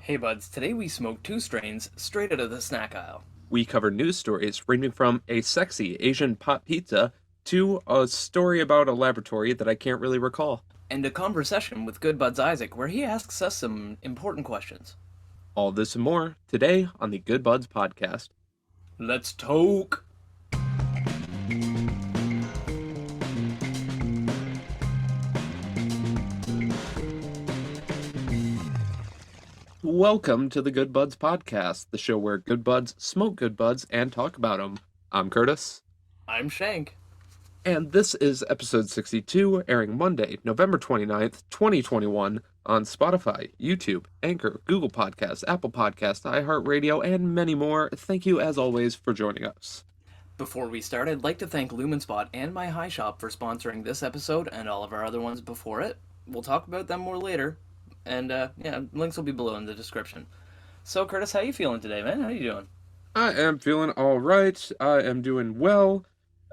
Hey buds, today we smoked two strains straight out of the snack aisle. We cover news stories ranging from a sexy Asian pot pizza to a story about a laboratory that I can't really recall. And a conversation with Good Buds Isaac where he asks us some important questions. All this and more today on the Good Buds podcast. Let's talk! Welcome to the Good Buds podcast, the show where good buds smoke good buds and talk about them. I'm Curtis. I'm Shank. And this is episode 62, airing Monday, November 29th, 2021, on Spotify, YouTube, Anchor, Google Podcasts, Apple Podcasts, iHeartRadio, and many more. Thank you, as always, for joining us. Before we start, I'd like to thank Lumenspot and My High Shop for sponsoring this episode and all of our other ones before it. We'll talk about them more later. And, links will be below in the description. So, Curtis, how you feeling today, man? How you doing? I am feeling all right. I am doing well.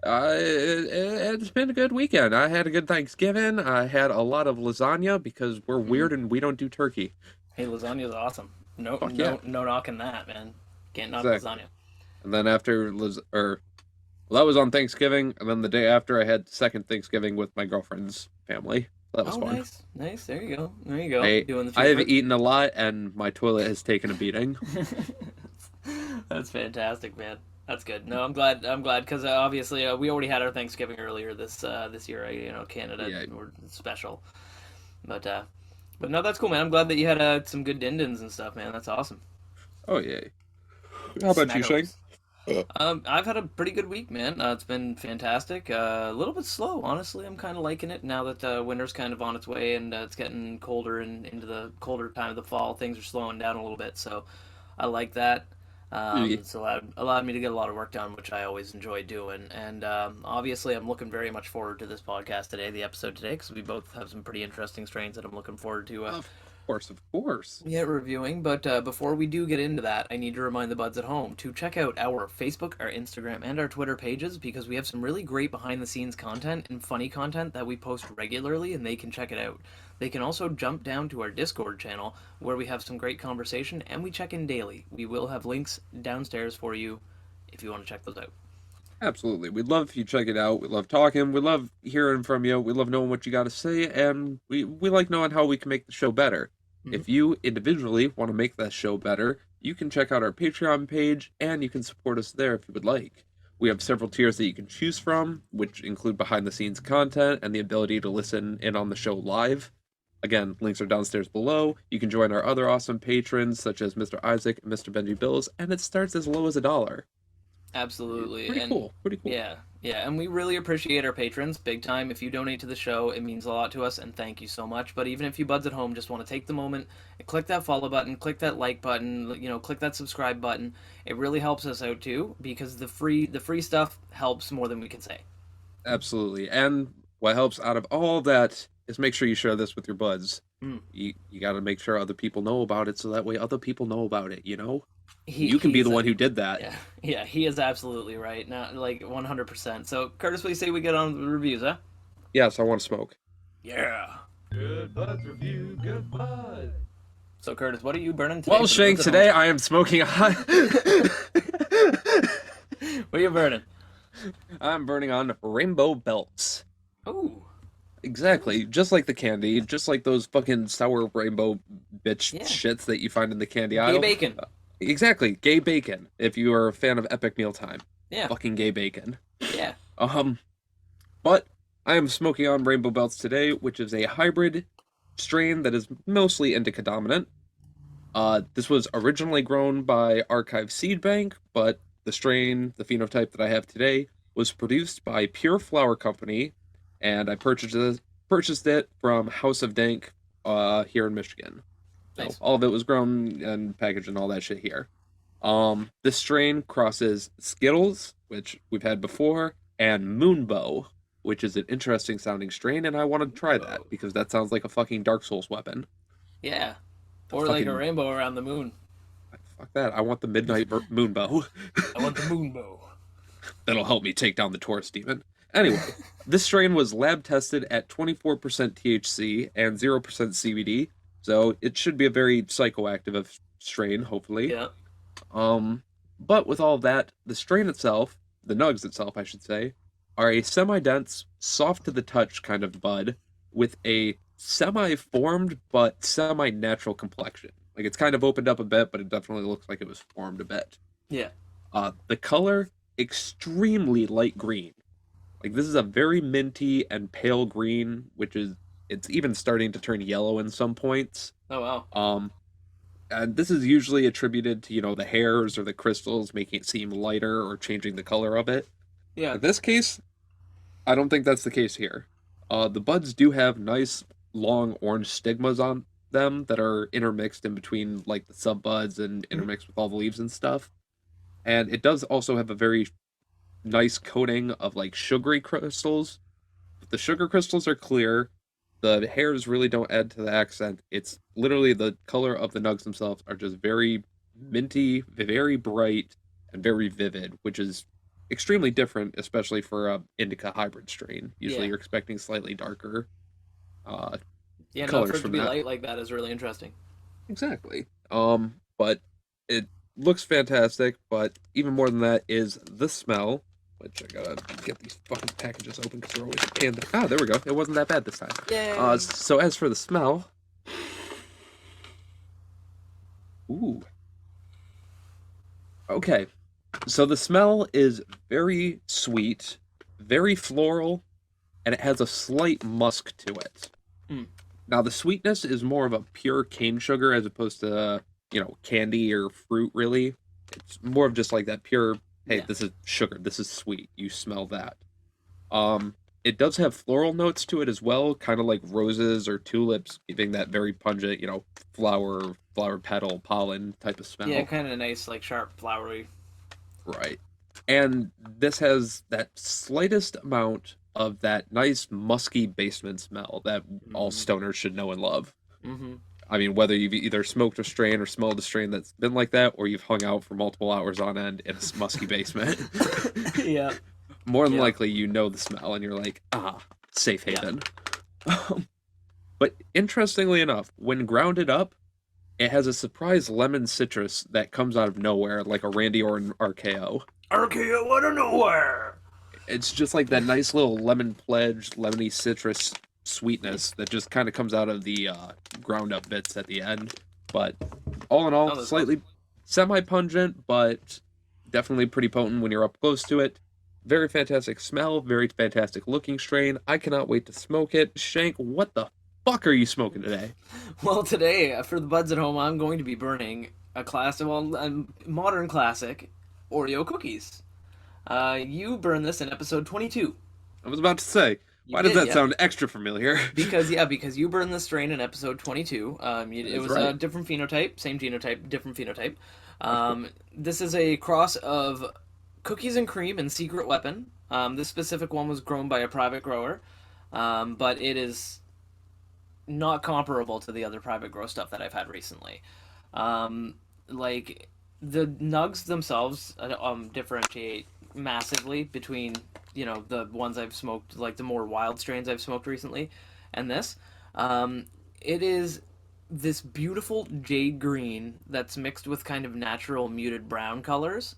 It's been a good weekend. I had a good Thanksgiving. I had a lot of lasagna because we're weird and we don't do turkey. Hey, lasagna's awesome. No, Fuck no, yeah. no knocking that, man. Can't knock Exactly. lasagna. And then that was on Thanksgiving, and then the day after I had second Thanksgiving with my girlfriend's family. That was Oh, fun. nice, nice. There you go. There you go. I Doing the I have favorite. eaten a lot and my toilet has taken a beating. That's fantastic, man. That's good. No, I'm glad. I'm glad because obviously we already had our Thanksgiving earlier this year. Canada Yeah. we're special, but no, that's cool, man. I'm glad that you had some good din-dins and stuff, man. That's awesome. Oh yeah. How about you, Shane? Snackables. I've had a pretty good week, man. It's been fantastic. A little bit slow, honestly. I'm kind of liking it now that winter's kind of on its way and it's getting colder and into the colder time of the fall. Things are slowing down a little bit, so I like that. Yeah. It's allowed me to get a lot of work done, which I always enjoy doing. And obviously, I'm looking very much forward to this podcast today, the episode today, because we both have some pretty interesting strains that I'm looking forward to. Of course, of course. Yeah, reviewing. But before we do get into that, I need to remind the buds at home to check out our Facebook, our Instagram, and our Twitter pages because we have some really great behind the scenes content and funny content that we post regularly, and they can check it out. They can also jump down to our Discord channel where we have some great conversation and we check in daily. We will have links downstairs for you if you want to check those out. Absolutely. We'd love if you check it out. We love talking. We love hearing from you. We love knowing what you got to say. And we like knowing how we can make the show better. Mhm. If you individually want to make that show better, you can check out our Patreon page and you can support us there if you would like. We have several tiers that you can choose from, which include behind the scenes content and the ability to listen in on the show live. Again, links are downstairs below. You can join our other awesome patrons, such as Mr. Isaac and Mr. Benji Bills, and it starts as low as $1. Absolutely. Pretty And cool. Pretty cool. yeah, and we really appreciate our patrons big time. If you donate to the show, it means a lot to us, and thank you so much. But even if you buds at home just want to take the moment and click that follow button, click that like button, click that subscribe button, it really helps us out too because the free stuff helps more than we can say. Absolutely. And what helps out of all that is make sure you share this with your buds. Mm. You got to make sure other people know about it so that way other people know about it, you know? He You can be he's the a, one who did that. yeah, he is absolutely right. Not like 100%. So Curtis, what do you say we get on the reviews, huh? Yes, I want to smoke. Yeah. Good buds review, good bud. So Curtis, what are you burning today? Well, for the Shank, buds at today I am smoking on home? What are you burning? I'm burning on rainbow belts. Oh, Exactly. Just like the candy, just like those fucking sour rainbow bitch yeah. shits that you find in the candy Gay aisle. bacon. Exactly. Gay bacon. If you are a fan of Epic Mealtime. Yeah, Fucking gay bacon. yeah. But I am smoking on Rainbow Belts today, which is a hybrid strain that is mostly indica dominant. This was originally grown by Archive Seed Bank, but the strain, the phenotype that I have today, was produced by Pure Flower Company, and I purchased it from House of Dank, here in Michigan. So Nice. all of it was grown and packaged and all that shit here. This strain crosses Skittles, which we've had before, and Moonbow, which is an interesting sounding strain, and I want to try that because that sounds like a fucking Dark Souls weapon. Yeah. The Or like a fucking rainbow around the moon. fuck that! I want the Midnight Moonbow. I want the moon bow. That'll help me take down the Taurus demon. Anyway, this strain was lab tested at 24% THC and 0% CBD, So it should be a very psychoactive strain, hopefully. Yeah. Um, but with all of that, the strain itself, the nugs itself, I should say, are a semi-dense, soft to the touch kind of bud with a semi-formed but semi-natural complexion. Like it's kind of opened up a bit, but it definitely looks like it was formed a bit. Yeah. The color, extremely light green. Like this is a very minty and pale green, which is it's even starting to turn yellow in some points. Oh wow. Um, and this is usually attributed to, the hairs or the crystals making it seem lighter or changing the color of it. Yeah. In this case, I don't think that's the case here. The buds do have nice long orange stigmas on them that are intermixed in between like the sub buds and Mhm. intermixed with all the leaves and stuff. And it does also have a very nice coating of like sugary crystals. The sugar crystals are clear. The hairs really don't add to the accent. It's literally the color of the nugs themselves are just very minty, very bright, and very vivid, which is extremely different, especially for a indica hybrid strain. Usually Yeah. you're expecting slightly darker uh, Yeah. No, for colors it to from be that. light like that is really interesting. Exactly. But it looks fantastic, but even more than that is the smell, which I gotta get these fucking packages open because they're always canned. Ah, there we go. It wasn't that bad this time. Yay. So as for the smell, ooh, okay. So the smell is very sweet, very floral, and it has a slight musk to it. Mm. Now the sweetness is more of a pure cane sugar as opposed to, candy or fruit really. It's more of just like that pure, hey, Yeah. this is sugar, this is sweet. You smell that. It does have floral notes to it as well, kind of like roses or tulips, giving that very pungent, flower petal, pollen type of Yeah. smell. Kind of nice, like sharp, flowery. Right. And this has that slightest amount of that nice musky basement smell that all Mm-hmm. stoners should know and love. Mm-hmm. I mean, whether you've either smoked a strain or smelled a strain that's been like that, or you've hung out for multiple hours on end in a musky basement, Yeah. more than Yeah. likely you know the smell and you're like, safe Yeah. haven. But interestingly enough, when grounded up, it has a surprise lemon citrus that comes out of nowhere, like a Randy Orton RKO. RKO out of nowhere. It's just like that nice little lemon pledge, lemony citrus sweetness that just kind of comes out of the ground up bits at the end. But all in all, Oh, that's slightly awesome. semi pungent, but definitely pretty potent when you're up close to it. Very fantastic smell, very fantastic looking strain. I cannot wait to smoke it. Shank, what the fuck are you smoking today? Well, today for the buds at home, I'm going to be burning a modern classic, Oreo cookies. You burned this in episode 22. I was about to say, You why does did, that yeah. sound extra familiar? Because you burned the strain in episode 22. It That's was a right. different phenotype, same genotype, different phenotype. Of course. This is a cross of cookies and cream and secret weapon. This specific one was grown by a private grower, but it is not comparable to the other private grow stuff that I've had recently. Like the nugs themselves differentiate massively between the ones I've smoked, like the more wild strains I've smoked recently, and this. It is this beautiful jade green that's mixed with kind of natural muted brown colors.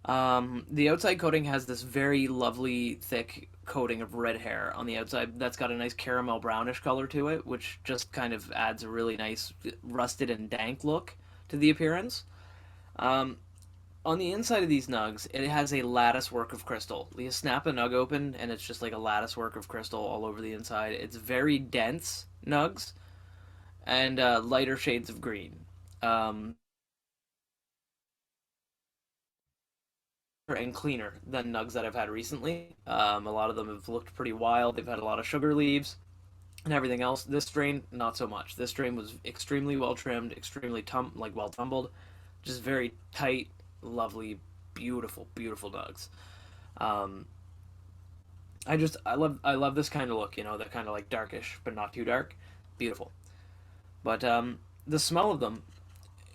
The outside coating has this very lovely, thick coating of red hair on the outside that's got a nice caramel brownish color to it, which just kind of adds a really nice rusted and dank look to the appearance. Um, on the inside of these nugs, it has a lattice work of crystal. You snap a nug open, and it's just like a lattice work of crystal all over the inside. It's very dense nugs and lighter shades of green. Um, and cleaner than nugs that I've had recently. A lot of them have looked pretty wild. They've had a lot of sugar leaves and everything else. This strain, not so much. This strain was extremely well trimmed, extremely well tumbled, just very tight, lovely, beautiful, beautiful nugs. Um, I love this kind of look. That kind of like darkish but not too dark, beautiful. But the smell of them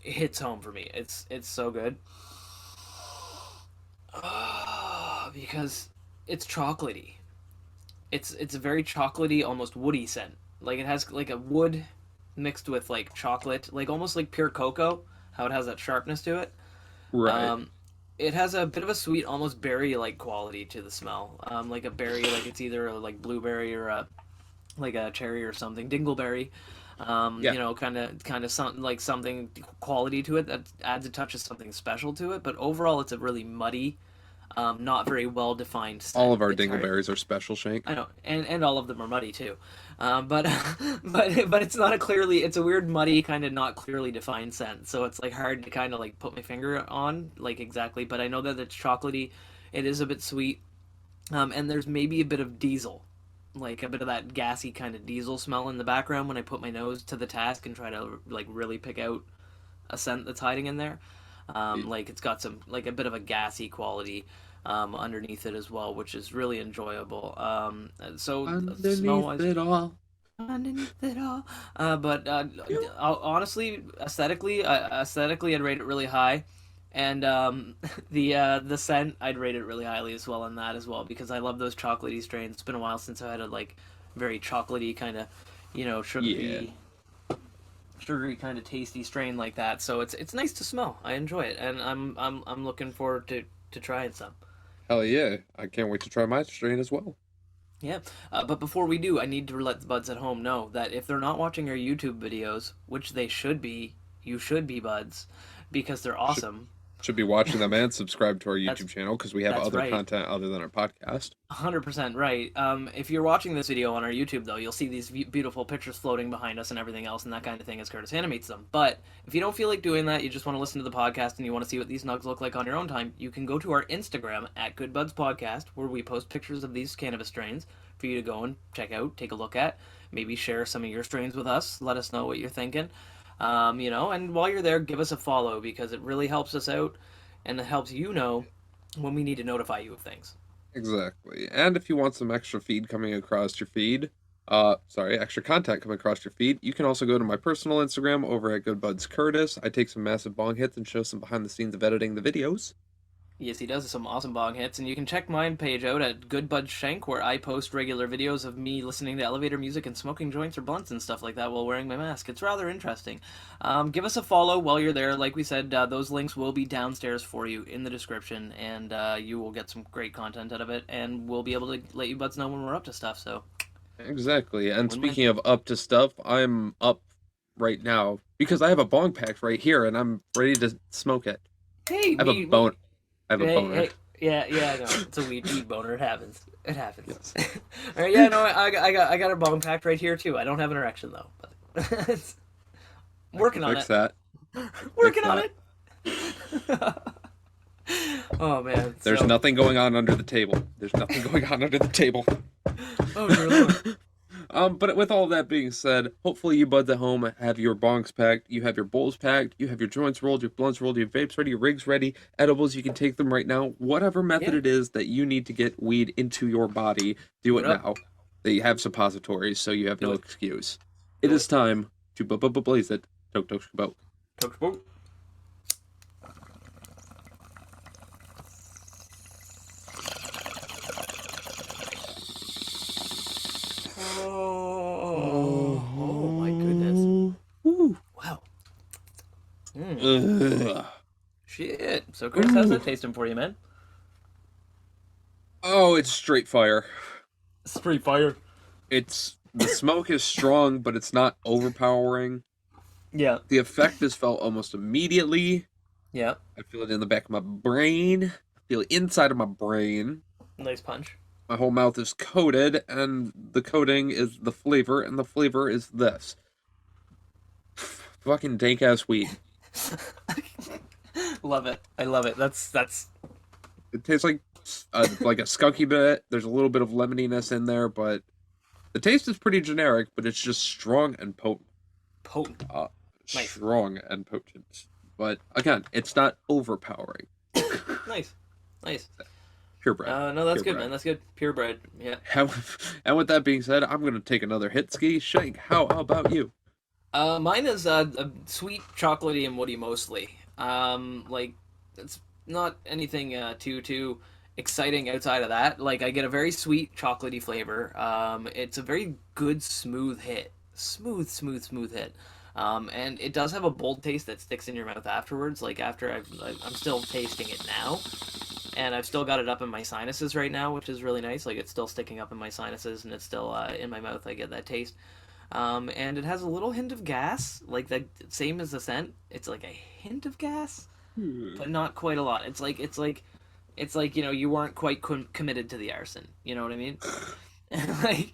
hits home for me. It's so good. Because it's chocolatey. It's a very chocolatey, almost woody scent. Like it has like a wood, mixed with like chocolate, like almost like pure cocoa, how it has that sharpness to it. Right. Um, it has a bit of a sweet, almost berry-like quality to the smell. Like a berry, like it's either like blueberry or like a cherry or something, dingleberry. Yeah. Kind of something like something quality to it that adds a touch of something special to it. But overall, it's a really muddy, not very well defined All scent. of our It's hard. dingleberries are special, Shank. I know, and all of them are muddy too, but but it's not a clearly. It's a weird muddy kind of not clearly defined scent. So it's like hard to kind of like put my finger on like exactly. But I know that it's chocolatey. It is a bit sweet, and there's maybe a bit of diesel, like a bit of that gassy kind of diesel smell in the background when I put my nose to the task and try to like really pick out a scent that's hiding in there. Like it's got some like a bit of a gassy quality underneath it as well, which is really enjoyable. So smell Underneath wise, it all. underneath it all. But honestly, aesthetically, I'd rate it really high. And the scent, I'd rate it really highly as well on that as well because I love those chocolatey strains. It's been a while since I had a like very chocolatey kind of, Yeah. sugary kind of tasty strain like that. So it's nice to smell. I enjoy it, and I'm looking forward to trying some. Hell yeah. I can't wait to try my strain as well. Yeah, but before we do, I need to let the buds at home know that if they're not watching our YouTube videos, which they should be, you should be buds, because they're Should awesome. should be watching them and subscribe to our That's YouTube channel because we have that's other right. content other than our podcast. 100% right. If you're watching this video on our YouTube, though, you'll see these beautiful pictures floating behind us and everything else and that kind of thing as Curtis animates them. But if you don't feel like doing that, you just want to listen to the podcast and you want to see what these nugs look like on your own time, you can go to our Instagram at Good Buds Podcast, where we post pictures of these cannabis strains for you to go and check out, take a look at, maybe share some of your strains with us. Let us know what you're thinking. And while you're there, give us a follow because it really helps us out and it helps you know when we need to notify you of things. Exactly. And if you want some extra feed coming across your feed, extra content coming across your feed, you can also go to my personal Instagram over at GoodBudsCurtis. I take some massive bong hits and show some behind the scenes of editing the videos. Yes, he does some awesome bong hits, and you can check my page out at Good Bud Shank, where I post regular videos of me listening to elevator music and smoking joints or blunts and stuff like that while wearing my mask. It's rather interesting. Give us a follow while you're there. Like we said, those links will be downstairs for you in the description, and you will get some great content out of it, and we'll be able to let you buds know when we're up to stuff. So, Exactly. And win-win. speaking of up to stuff, I'm up right now because I have a bong packed right here and I'm ready to smoke it. Hey, I have a we bone. I have a Hey, boner. hey, yeah, I know. It's a weed boner. It happens. It happens. Yes. All right, yeah, no, I got a bone packed right here too. I don't have an erection though, but it's I can working on fix it. that. Fix Working on that. it. Oh man. There's So, nothing going on under the table. There's nothing going on under the table. oh dear lord. But with all that being said, hopefully you buds at home have your bongs packed, you have your bowls packed, you have your joints rolled, your blunts rolled, your vapes ready, your rigs ready, edibles, you can take them right now. Whatever method Yeah. it is that you need to get weed into your body, do Do it it up. now. They have suppositories, so you have Do no it. excuse. It Do is it. time to blaze it. Tok tok shaboke. Toke boat. Oh my goodness. Ooh. Wow. Mm, Ugh. shit. So Chris, how's Ooh. that tasting for you, man? Oh, it's straight fire. Street fire. It's the smoke is strong, but it's not overpowering. Yeah. The effect is felt almost immediately. Yeah. I feel it in the back of my brain. I feel it inside of my brain. Nice punch. My whole mouth is coated, and the coating is the flavor, and the flavor is this. Fucking dank ass weed. Love it. I love it. That's It tastes like a skunky bit. There's a little bit of lemoniness in there, but the taste is pretty generic, but it's just strong and potent. potent. Uh, Nice. Strong and potent. But again, it's not overpowering. Nice. Nice. Purebred. No, that's good, Purebred. man. That's good. Purebred. Yeah. And with that being said, I'm gonna take another hit ski. Shank, how about you? Mine is a sweet, chocolatey, and woody mostly. Like it's not anything too exciting outside of that. Like I get a very sweet, chocolatey flavor. It's a very good, smooth hit. smooth hit. And it does have a bold taste that sticks in your mouth afterwards. Like after I'm still tasting it now, and I've still got it up in my sinuses right now, which is really nice. Like it's still sticking up in my sinuses, and it's still in my mouth. I get that taste. And it has a little hint of gas, like the same as the scent. It's like a hint of gas, but not quite a lot. It's like you weren't quite committed to the arson. You know what I mean?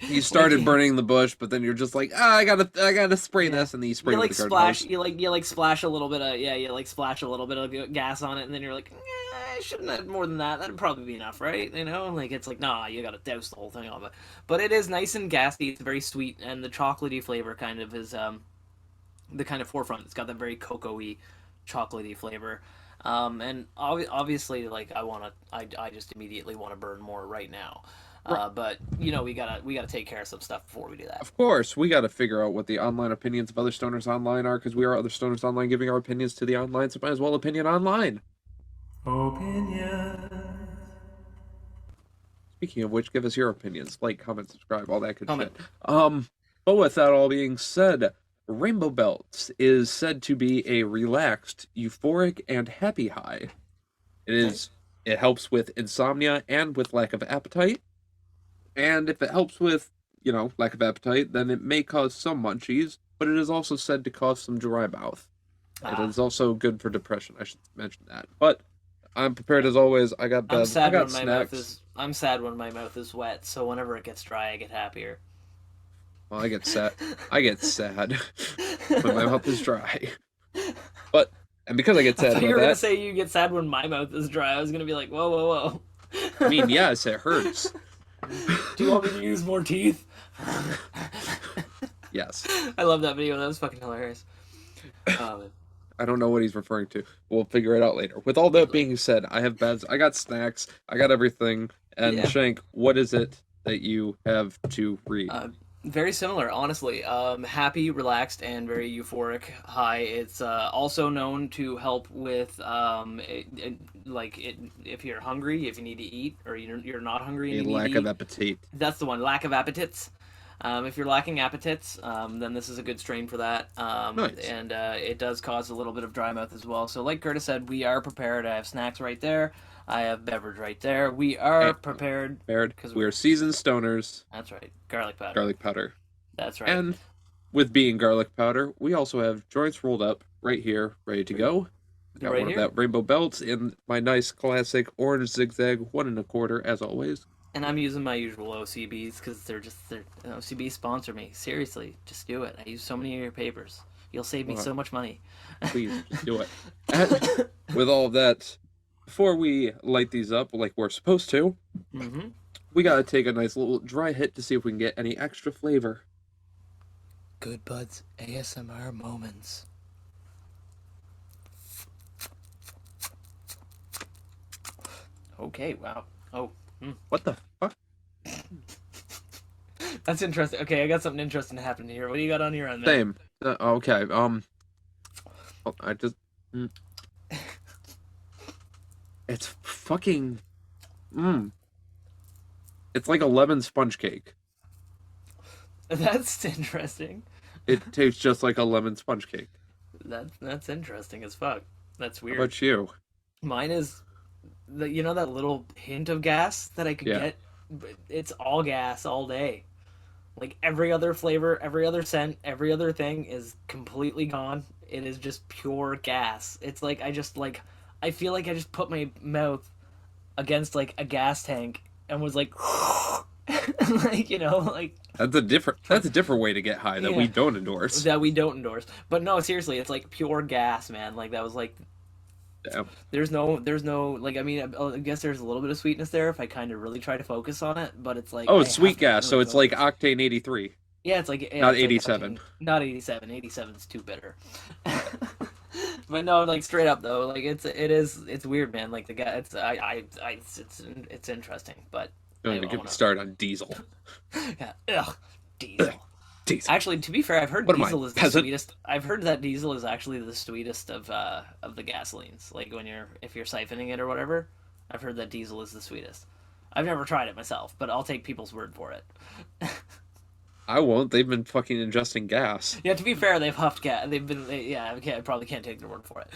You started like, burning the bush, but then you're just like, I gotta spray this, and then you spray you it like with the garden splash hose. you like splash a little bit of you like splash a little bit of gas on it, and then you're like, I shouldn't have more than that. That'd probably be enough, right? Like it's like, nah, you gotta douse the whole thing off. But it is nice and gassy. It's very sweet, and the chocolatey flavor kind of is the kind of forefront. It's got that very cocoa-y, chocolatey flavor. And obviously, like I just immediately want to burn more right now. But we gotta take care of some stuff before we do that. Of course, we gotta figure out what the online opinions of other stoners online are, because we are other stoners online giving our opinions to the online, so might as well opinion online. Opinion. Speaking of which, give us your opinions. Like, comment, subscribe, all that good Comment. shit. But with that all being said, Rainbow Belts is said to be a relaxed, euphoric, and happy high. It helps with insomnia and with lack of appetite. And if it helps with, lack of appetite, then it may cause some munchies, but it is also said to cause some dry mouth. It is also good for depression, I should mention that. But I'm prepared as always. I got beds. I got snacks. I'm sad when my mouth is wet, so whenever it gets dry, I get happier. Well, I get sad. I get sad when my mouth is dry. And because I get sad You were about gonna that, say you get sad when my mouth is dry. I was gonna be like, whoa. I mean, yes, it hurts. Do you want me to use more teeth? Yes. I love that video. That was fucking hilarious. I don't know what he's referring to. We'll figure it out later. With all that being said, I have beds, I got snacks, I got everything. And Yeah. Shank, what is it that you have to read? Very similar, honestly. Happy, relaxed, and very euphoric high. It's also known to help with if you're hungry, if you need to eat, or you're not hungry and A you need lack to of eat. appetite. That's the one. Lack of appetites. If you're lacking appetites, then this is a good strain for that. Nice. And it does cause a little bit of dry mouth as well. So, like Curtis said, we are prepared. I have snacks right there. I have beverage right there. We are prepared. Because we are seasoned stoners. That's right. Garlic powder. Garlic powder. That's right. And with being garlic powder, we also have joints rolled up right here, ready to go. I got Right one here? of that Rainbow Belts in my nice classic orange zigzag 1 1/4, as always. And I'm using my usual OCBs because they're OCB sponsor me. Seriously, just do it. I use so many of your papers. You'll save me so much money. Please, just do it. And with all of that, before we light these up like we're supposed to, we gotta take a nice little dry hit to see if we can get any extra flavor. Good Buds ASMR moments. Okay, wow. Oh. What the fuck? That's interesting. Okay, I got something interesting happening here. What do you got on your end, man? Same. Okay. I just. It's fucking. It's like a lemon sponge cake. That's interesting. It tastes just like a lemon sponge cake. That's interesting as fuck. That's weird. How about you? Mine is that little hint of gas that I could get. It's all gas all day. Like every other flavor, every other scent, every other thing is completely gone. It is just pure gas. It's like I feel like I just put my mouth against like a gas tank and was like That's a different way to get high that we don't endorse. But no, seriously, it's like pure gas, man. Like that was like Damn. there's no like, I mean, I guess there's a little bit of sweetness there if I kind of really try to focus on it, but it's like It's sweet gas, so it's like octane 83. Yeah, it's like not it's 87. Like not 87. 87's too bitter. But no, like straight up though, like it's weird, man. Like the guy, it's interesting, but Don't even get me started on diesel. Yeah, diesel. Diesel. Actually, to be fair, I've heard What diesel is the sweetest. I've heard that diesel is actually the sweetest of the gasolines. Like if you're siphoning it or whatever, I've heard that diesel is the sweetest. I've never tried it myself, but I'll take people's word for it. I won't. They've been fucking ingesting gas. Yeah, to be fair, they've huffed gas. I probably can't take their word for it.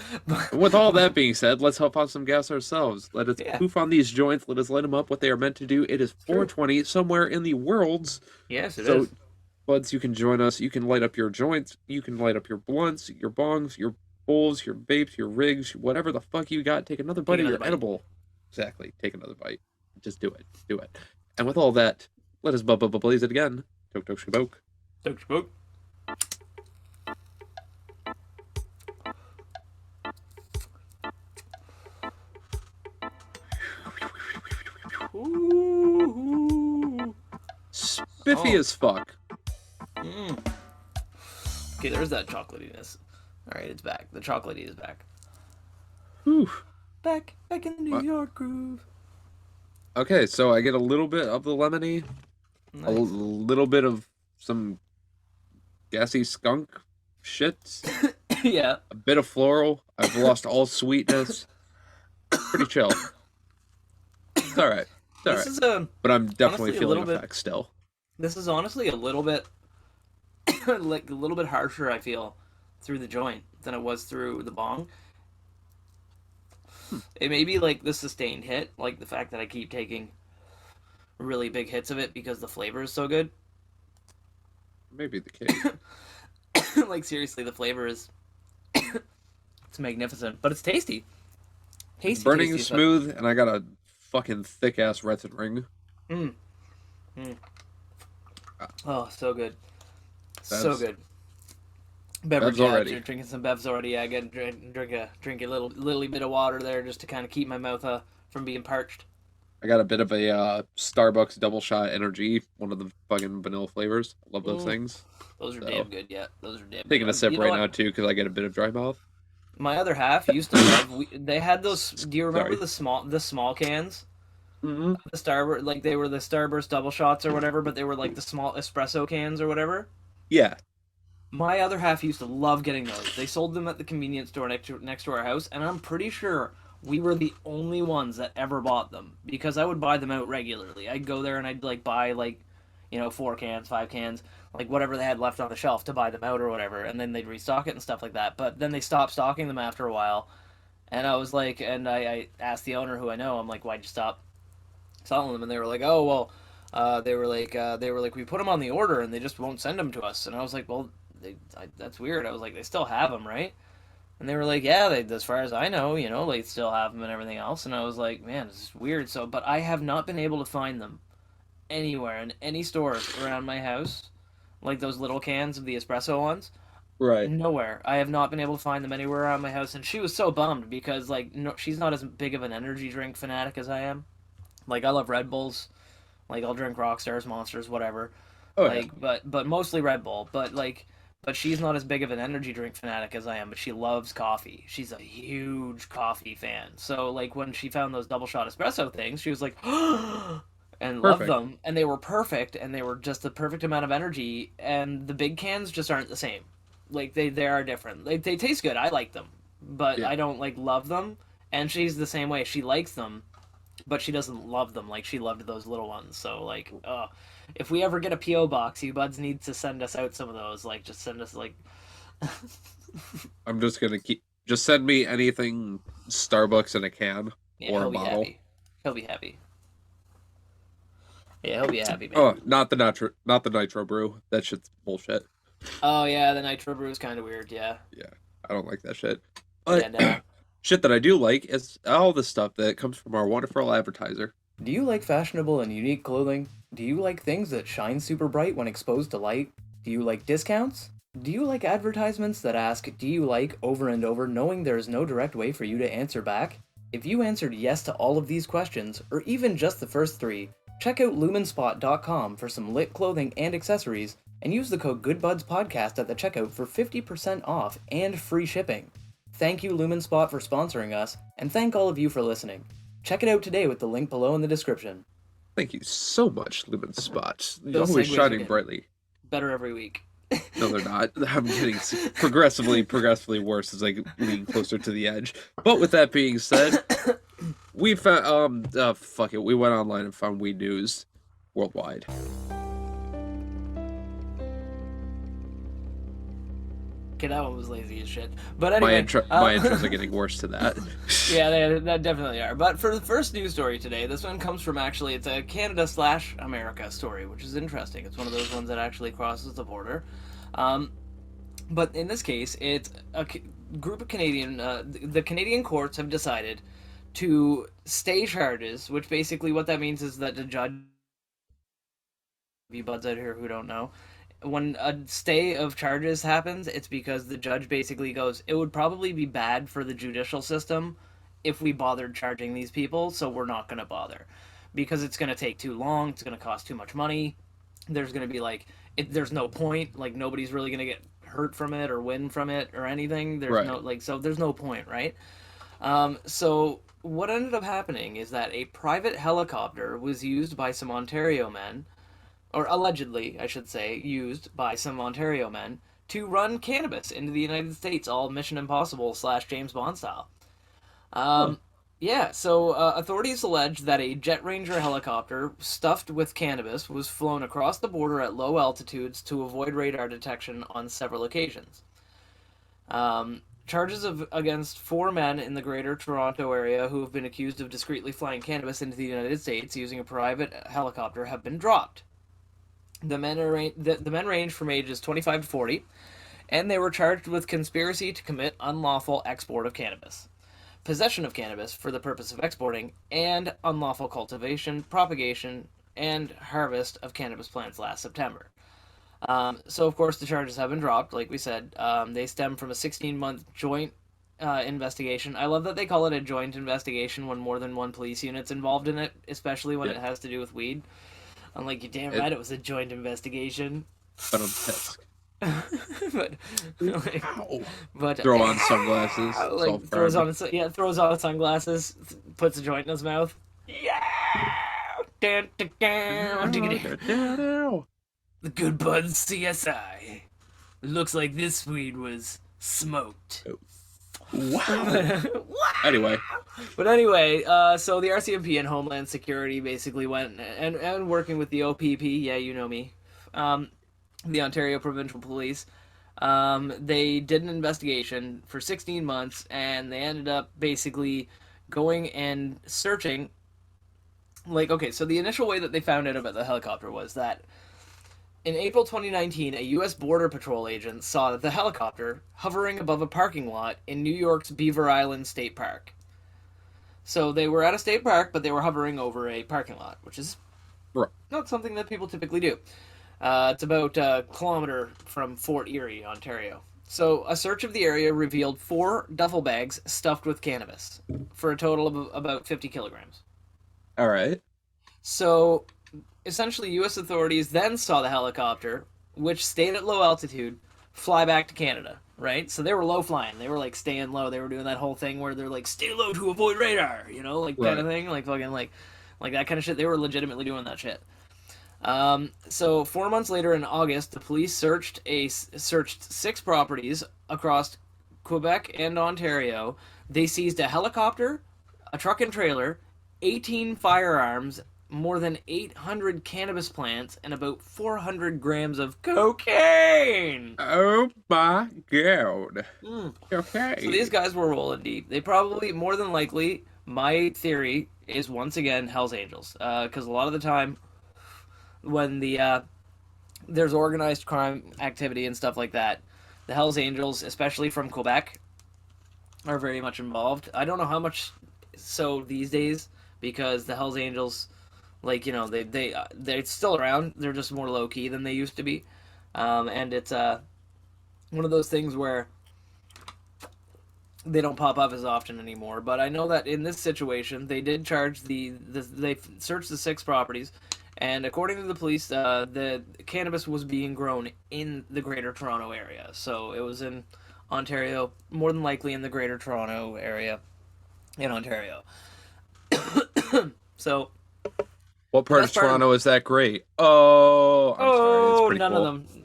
And with all that being said, let's huff on some gas ourselves. Let us Yeah, poof on these joints. Let us light them up what they are meant to do. It is true. 4:20 somewhere in the worlds. Yes, it So, is. buds, you can join us. You can light up your joints. You can light up your blunts, your bongs, your bowls, your vapes, your rigs, whatever the fuck you got. Take another Take bite of another your bite. edible. Exactly. Take another bite. Just do it. Do it. And with all that, let us blaze it again. Tok tok shaboke. Took your boat. Ooh. Spiffy Oh. as fuck. Mm. Okay, there's that chocolatiness. All right, it's back. The chocolatey is back. Whew. Back in the New What? York groove. Okay, so I get a little bit of the lemony, a Nice. little bit of some gassy skunk shit, Yeah. a bit of floral. I've lost all sweetness. Pretty chill. It's all right. It's all This right. is But I'm definitely honestly a feeling little bit. effects still. This is honestly a little bit like a little bit harsher. I feel through the joint than it was through the bong. It may be like the sustained hit, like the fact that I keep taking really big hits of it because the flavor is so good. Maybe the case. Like seriously, the flavor is it's magnificent, but it's tasty. It's Tasty, burning tasty as fuck. smooth, and I got a fucking thick ass resin ring. Mm. Mm. Uh, Oh, so good. So That's good. Beverage, Bev's yeah. already. Drinking some bevs already. Yeah, get drink a little bit of water there just to kind of keep my mouth from being parched. I got a bit of a Starbucks double shot energy, one of the fucking vanilla flavors. I love those Mm. things. Those are So damn good. Yeah, those are damn good. taking a sip You know right what? now too because I get a bit of dry mouth. My other half used to love. They had those. Do you remember Sorry. the small cans? Hmm. The Starburst, like they were the Starburst double shots or whatever, but they were like the small espresso cans or whatever. Yeah. My other half used to love getting those. They sold them at the convenience store next to our house, and I'm pretty sure we were the only ones that ever bought them because I would buy them out regularly. I'd go there and I'd like buy like, 4 cans, 5 cans, like whatever they had left on the shelf to buy them out or whatever, and then they'd restock it and stuff like that. But then they stopped stocking them after a while, and I was like, and I asked the owner who I know, I'm like, why'd you stop selling them? And they were like, oh well, they were like we put them on the order and they just won't send them to us. And I was like, well, that's weird. I was like, they still have them, right? And they were like, yeah, as far as I know, they still have them and everything else. And I was like, man, this is weird. So, but I have not been able to find them anywhere in any stores around my house, like those little cans of the espresso ones. Right. Nowhere. I have not been able to find them anywhere around my house, and she was so bummed because like no, she's not as big of an energy drink fanatic as I am. Like I love Red Bulls. Like I'll drink Rockstars, Monsters, whatever. Oh yeah. Like, but mostly Red Bull. But she's not as big of an energy drink fanatic as I am. But she loves coffee. She's a huge coffee fan. So like when she found those double shot espresso things, she was like, and loved Perfect. them. And they were perfect. And they were just the perfect amount of energy. And the big cans just aren't the same. Like they are different. They taste good. I like them, but Yeah. I don't like love them. And she's the same way. She likes them, but she doesn't love them like she loved those little ones. So like, if we ever get a PO box, you buds need to send us out some of those. Like, just send us like, I'm just gonna keep. Just send me anything Starbucks in a can yeah, or a he'll be bottle. happy. He'll be happy. Yeah, he'll be happy, man. Oh, not the nitro brew. That shit's bullshit. Oh yeah, the nitro brew is kind of weird. Yeah, Yeah, I don't like that shit. yeah. But No. shit that I do like is all the stuff that comes from our wonderful advertiser. Do you like fashionable and unique clothing? Do you like things that shine super bright when exposed to light? Do you like discounts? Do you like advertisements that ask, do you like, over and over, knowing there is no direct way for you to answer back? If you answered yes to all of these questions, or even just the first three, check out lumenspot.com for some lit clothing and accessories, and use the code GoodBudsPodcast at the checkout for 50% off and free shipping. Thank you, Lumenspot, for sponsoring us, and thank all of you for listening. Check it out today with the link below in the description. Thank you so much, Lumen Spot. Those Always segues are shining getting brightly. better every week. No, they're not. I'm getting progressively worse as I lean closer to the edge. But with that being said, we found fuck it. We went online and found weed news worldwide. Okay, that one was lazy as shit. But My anyway, intros are getting worse to that. yeah, they definitely are. But for the first news story today, this one comes from it's a Canada/America story, which is interesting. It's one of those ones that actually crosses the border. But in this case, it's a group of the Canadian courts have decided to stay charges, which basically what that means is that the judge, you buds out here who don't know, when a stay of charges happens, it's because the judge basically goes, it would probably be bad for the judicial system if we bothered charging these people, so we're not going to bother. Because it's going to take too long, it's going to cost too much money, there's going to be there's no point, nobody's really going to get hurt from it or win from it or anything. There's Right. so there's no point, right? So what ended up happening is that a private helicopter was used by some Ontario men, or allegedly, I should say, used by some Ontario men to run cannabis into the United States, all Mission Impossible / James Bond style. Yeah, so authorities allege that a Jet Ranger helicopter stuffed with cannabis was flown across the border at low altitudes to avoid radar detection on several occasions. Charges against 4 men in the Greater Toronto area who have been accused of discreetly flying cannabis into the United States using a private helicopter have been dropped. The men range from ages 25 to 40, and they were charged with conspiracy to commit unlawful export of cannabis, possession of cannabis for the purpose of exporting, and unlawful cultivation, propagation, and harvest of cannabis plants last September. So, of course, the charges have been dropped, like we said. They stem from a 16-month joint investigation. I love that they call it a joint investigation when more than one police unit's involved in it, especially when it has to do with weed. I'm like, you're damn right it was a joint investigation. But I'm pissed. but Throw on sunglasses. Throws on sunglasses, puts a joint in his mouth. Yeah. The Good Buds CSI. Looks like this weed was smoked. Wow. Anyway. But anyway, so the RCMP and Homeland Security basically went and working with the OPP, yeah, you know me, the Ontario Provincial Police, they did an investigation for 16 months, and they ended up basically going and searching. So the initial way that they found out about the helicopter was that in April 2019, a U.S. Border Patrol agent saw that the helicopter hovering above a parking lot in New York's Beaver Island State Park. So they were at a state park, but they were hovering over a parking lot, which is not something that people typically do. It's about a kilometer from Fort Erie, Ontario. So a search of the area revealed 4 duffel bags stuffed with cannabis for a total of about 50 kilograms. All right. So essentially, U.S. authorities then saw the helicopter, which stayed at low altitude, fly back to Canada, right? So they were low flying. They were staying low. They were doing that whole thing where they're stay low to avoid radar, kind of thing, fucking like that kind of shit. They were legitimately doing that shit. So 4 months later, in August, the police searched 6 properties across Quebec and Ontario. They seized a helicopter, a truck and trailer, 18 firearms, more than 800 cannabis plants, and about 400 grams of cocaine. Oh my god. Okay. So these guys were rolling deep. They probably, more than likely, my theory is once again Hell's Angels. Because a lot of the time, when there's organized crime activity and stuff like that, the Hell's Angels, especially from Quebec, are very much involved. I don't know how much so these days, because the Hell's Angels, they're still around. They're just more low key than they used to be, and it's one of those things where they don't pop up as often anymore. But I know that in this situation, they did charge they searched the 6 properties, and according to the police, the cannabis was being grown in the Greater Toronto area. So it was in Ontario, more than likely in the Greater Toronto area in Ontario. So. What part of Toronto is that great? Oh, I'm sorry. It's pretty none cool. of them.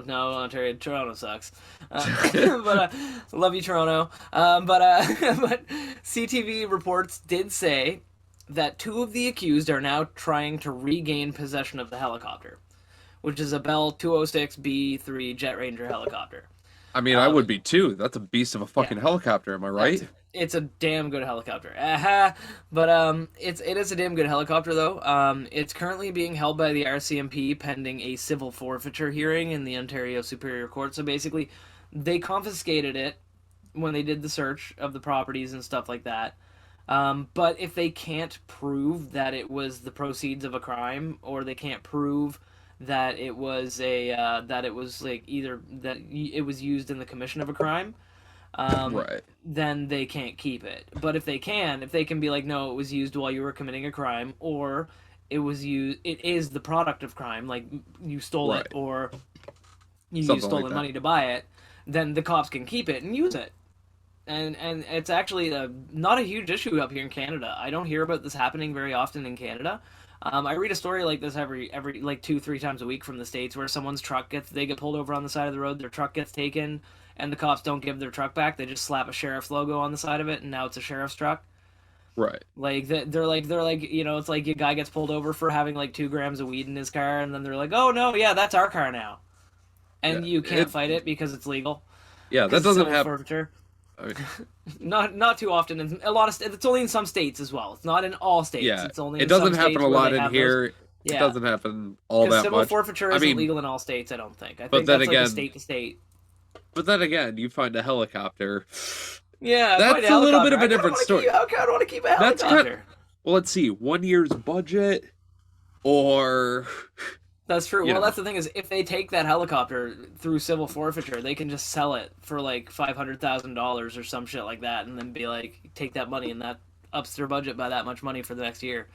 No, Ontario. Toronto sucks. But love you, Toronto. But CTV reports did say that 2 of the accused are now trying to regain possession of the helicopter, which is a Bell 206B3 Jet Ranger helicopter. I mean, I would be too. That's a beast of a fucking Yeah. helicopter, am I right? It's a damn good helicopter. But it is a damn good helicopter though. It's currently being held by the RCMP pending a civil forfeiture hearing in the Ontario Superior Court. So basically, they confiscated it when they did the search of the properties and stuff like that. But if they can't prove that it was the proceeds of a crime, or they can't prove that it was that it was like either that it was used in the commission of a crime, Right. then they can't keep it. But if they can be like, no, it was used while you were committing a crime, or it is the product of crime, like you stole Right. it, or you Something used like stolen that. money to buy it, then the cops can keep it and use it. And it's actually not a huge issue up here in Canada. I don't hear about this happening very often in Canada. I read a story like this every like 2-3 times a week from the States, where someone's they get pulled over on the side of the road, their truck gets taken, and the cops don't give their truck back. They just slap a sheriff's logo on the side of it, and now it's a sheriff's truck. Right. Like they're like it's like a guy gets pulled over for having like 2 grams of weed in his car, and then they're like, oh no, yeah, that's our car now, and Yeah. you can't fight it because it's legal. Yeah, that 'Cause it's doesn't civil happen. forfeiture. I mean, Not too often. In a lot of it's only in some states as well. It's not in all states. yeah, It's only it in some doesn't happen states a where lot they in have here. Those. It Yeah, doesn't happen all because that civil much. forfeiture I isn't mean, legal in all states. I don't think. I but think then that's like a again, state to state. but then again, you find a helicopter. Yeah, I find That's a little bit helicopter. of a different story. I kind of want to keep a That's helicopter. Well, let's see, 1 year's budget, or That's true. you Well, know, that's the thing is, if they take that helicopter through civil forfeiture, they can just sell it for like $500,000 or some shit like that, and then be like, take that money, and that ups their budget by that much money for the next year.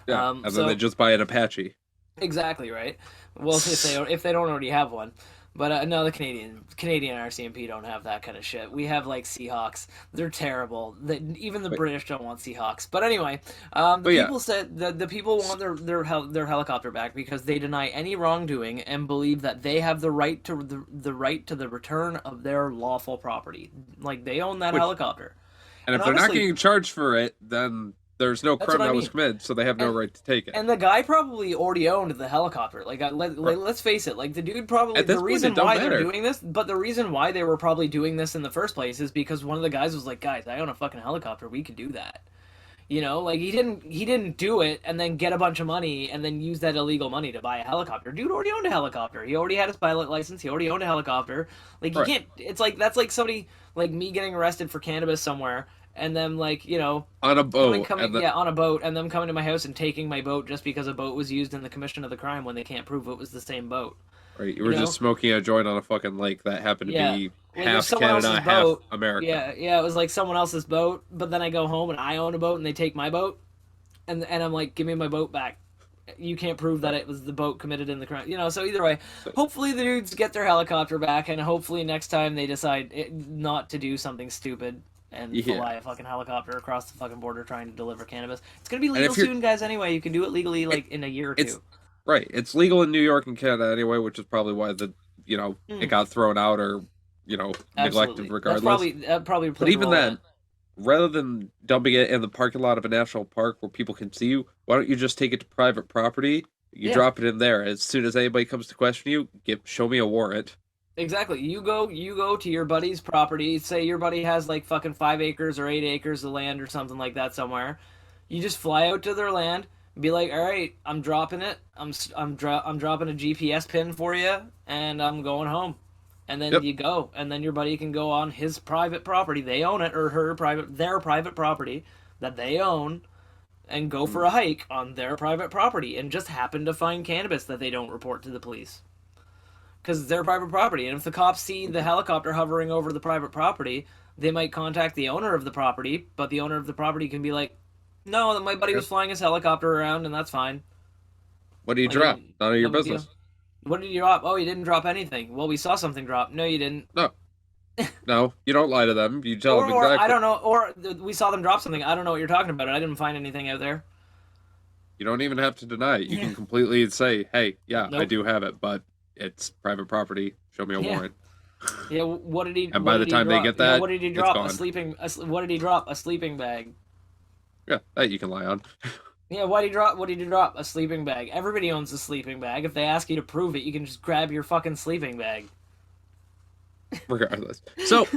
yeah, and then So they just buy an Apache. exactly right. Well, if they don't already have one, but no, the Canadian RCMP don't have that kind of shit. We have like Seahawks. They're terrible. Even the But, British don't want Seahawks. But anyway, but yeah, people said that the people want their helicopter back because they deny any wrongdoing and believe that they have the right to the right to the return of their lawful property. Like they own that which, helicopter. and And if they're not honestly, getting charged for it, then there's no that's crime what I that was mean. committed, so they have no And right to take it. And the guy probably already owned the helicopter. Like, Right. let's face it. Like, the dude probably At the this point, reason it don't why they're matter. doing this, but the reason why they were probably doing this in the first place is because one of the guys was like, "Guys, I own a fucking helicopter. We could do that." You know, like he didn't do it and then get a bunch of money and then use that illegal money to buy a helicopter. Dude already owned a helicopter. He already had his pilot license. He already owned a helicopter. Like, you Right. can't. It's like that's like somebody like me getting arrested for cannabis somewhere. And then, like, On a boat, and yeah, on a boat, and them coming to my house and taking my boat just because a boat was used in the commission of the crime when they can't prove it was the same boat. right, you You were know? just smoking a joint on a fucking lake that happened to Yeah. be When it was half someone Canada, else's half boat. America. Yeah, it was like someone else's boat, but then I go home and I own a boat and they take my boat, and I'm like, give me my boat back. You can't prove that it was the boat committed in the crime. So either way, hopefully the dudes get their helicopter back, and hopefully next time they decide not to do something stupid and Yeah. fly a fucking helicopter across the fucking border trying to deliver cannabis. It's gonna be And legal if you're, soon, guys. Anyway, you can do it legally like in a year or it's two. right, it's legal in New York and Canada anyway, which is probably why it got thrown out or neglected Absolutely. regardless. That probably But played a even role in then, it. rather than dumping it in the parking lot of a national park where people can see you, why don't you just take it to private property? You Yeah. drop it in there. As soon as anybody comes to question you, show me a warrant. Exactly. You go to your buddy's property. Say your buddy has like fucking 5 acres or 8 acres of land or something like that somewhere. You just fly out to their land, be like, "All right, I'm dropping it. I'm dropping a GPS pin for you, and I'm going home." And then Yep. you go, and then your buddy can go on his private property. They own it, or their private property that they own, and go for a hike on their private property, and just happen to find cannabis that they don't report to the police. Because it's their private property, and if the cops see the helicopter hovering over the private property, they might contact the owner of the property, but the owner of the property can be like, "No, my buddy was flying his helicopter around, and that's fine." What do you Like, drop? None of your no big deal. business. What did you drop? Oh, you didn't drop anything. Well, we saw something drop. No, you didn't. No, you don't lie to them. You tell them Or exactly. I don't know. Or we saw them drop something. I don't know what you're talking about. I didn't find anything out there. You don't even have to deny it. You can completely say, "Hey, yeah, I Nope. do have it, but it's private property. Show me a Yeah. warrant." Yeah, what did he? And what by did the he time they drop? get Yeah, that, what did he it's drop? gone. What did he drop? A sleeping bag. Yeah, that you can lie on. Yeah, what did he drop? What did he drop? A sleeping bag. Everybody owns a sleeping bag. If they ask you to prove it, you can just grab your fucking sleeping bag. regardless. So,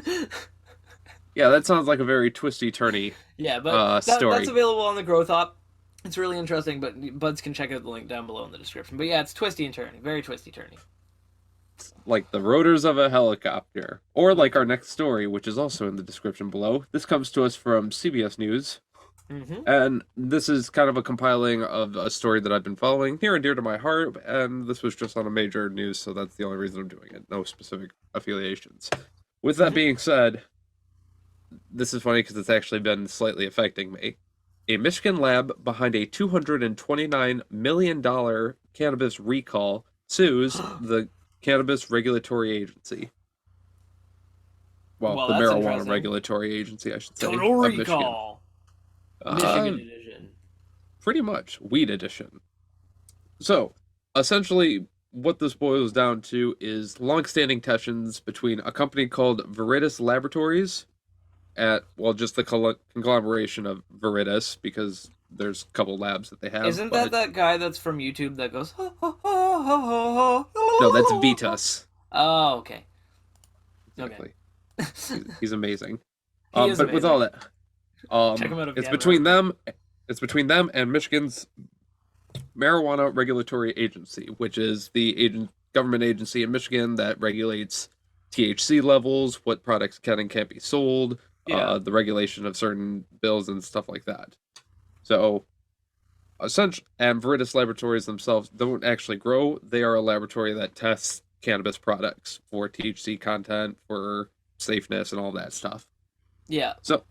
yeah, that sounds like a very twisty-turny Yeah, but that's story. available on the Growth Op. It's really interesting, but buds can check out the link down below in the description. But yeah, it's twisty and turny, very twisty turny. Like the rotors of a helicopter. Or Like like our the. next story, which is also in the description below. This comes to us from CBS News. Mm-hmm. And this is kind of a compiling of a story that I've been following near and dear to my heart. And this was just on a major news, so that's the only reason I'm doing it. No specific affiliations. With that Mm-hmm. being said, this is funny because it's actually been slightly affecting me. A Michigan lab behind a $229 million cannabis recall sues the Cannabis Regulatory Agency. Well, Well, the that's Marijuana interesting. Regulatory Agency, I should say, Total of Michigan. Recall, Michigan Uh, edition. Pretty much. Weed edition. So, essentially, what this boils down to is long-standing tensions between a company called Viri-Dis Laboratories at, well, just the conglomeration of Viri-Dis, because there's a couple labs that they have, Isn't that but that guy that's from YouTube that goes? no, that's Vitas. Oh, okay. Okay. Exactly. He's amazing. He is But with all amazing. that, Check him out if you it's haven't between already. them, it's between them and Michigan's Marijuana Regulatory Agency, which is the government agency in Michigan that regulates THC levels, what products can and can't be sold, Yeah. the regulation of certain bills and stuff like that. So, essentially, and Viriditas Laboratories themselves don't actually grow. They are a laboratory that tests cannabis products for THC content, for safeness, and all that stuff. Yeah. So,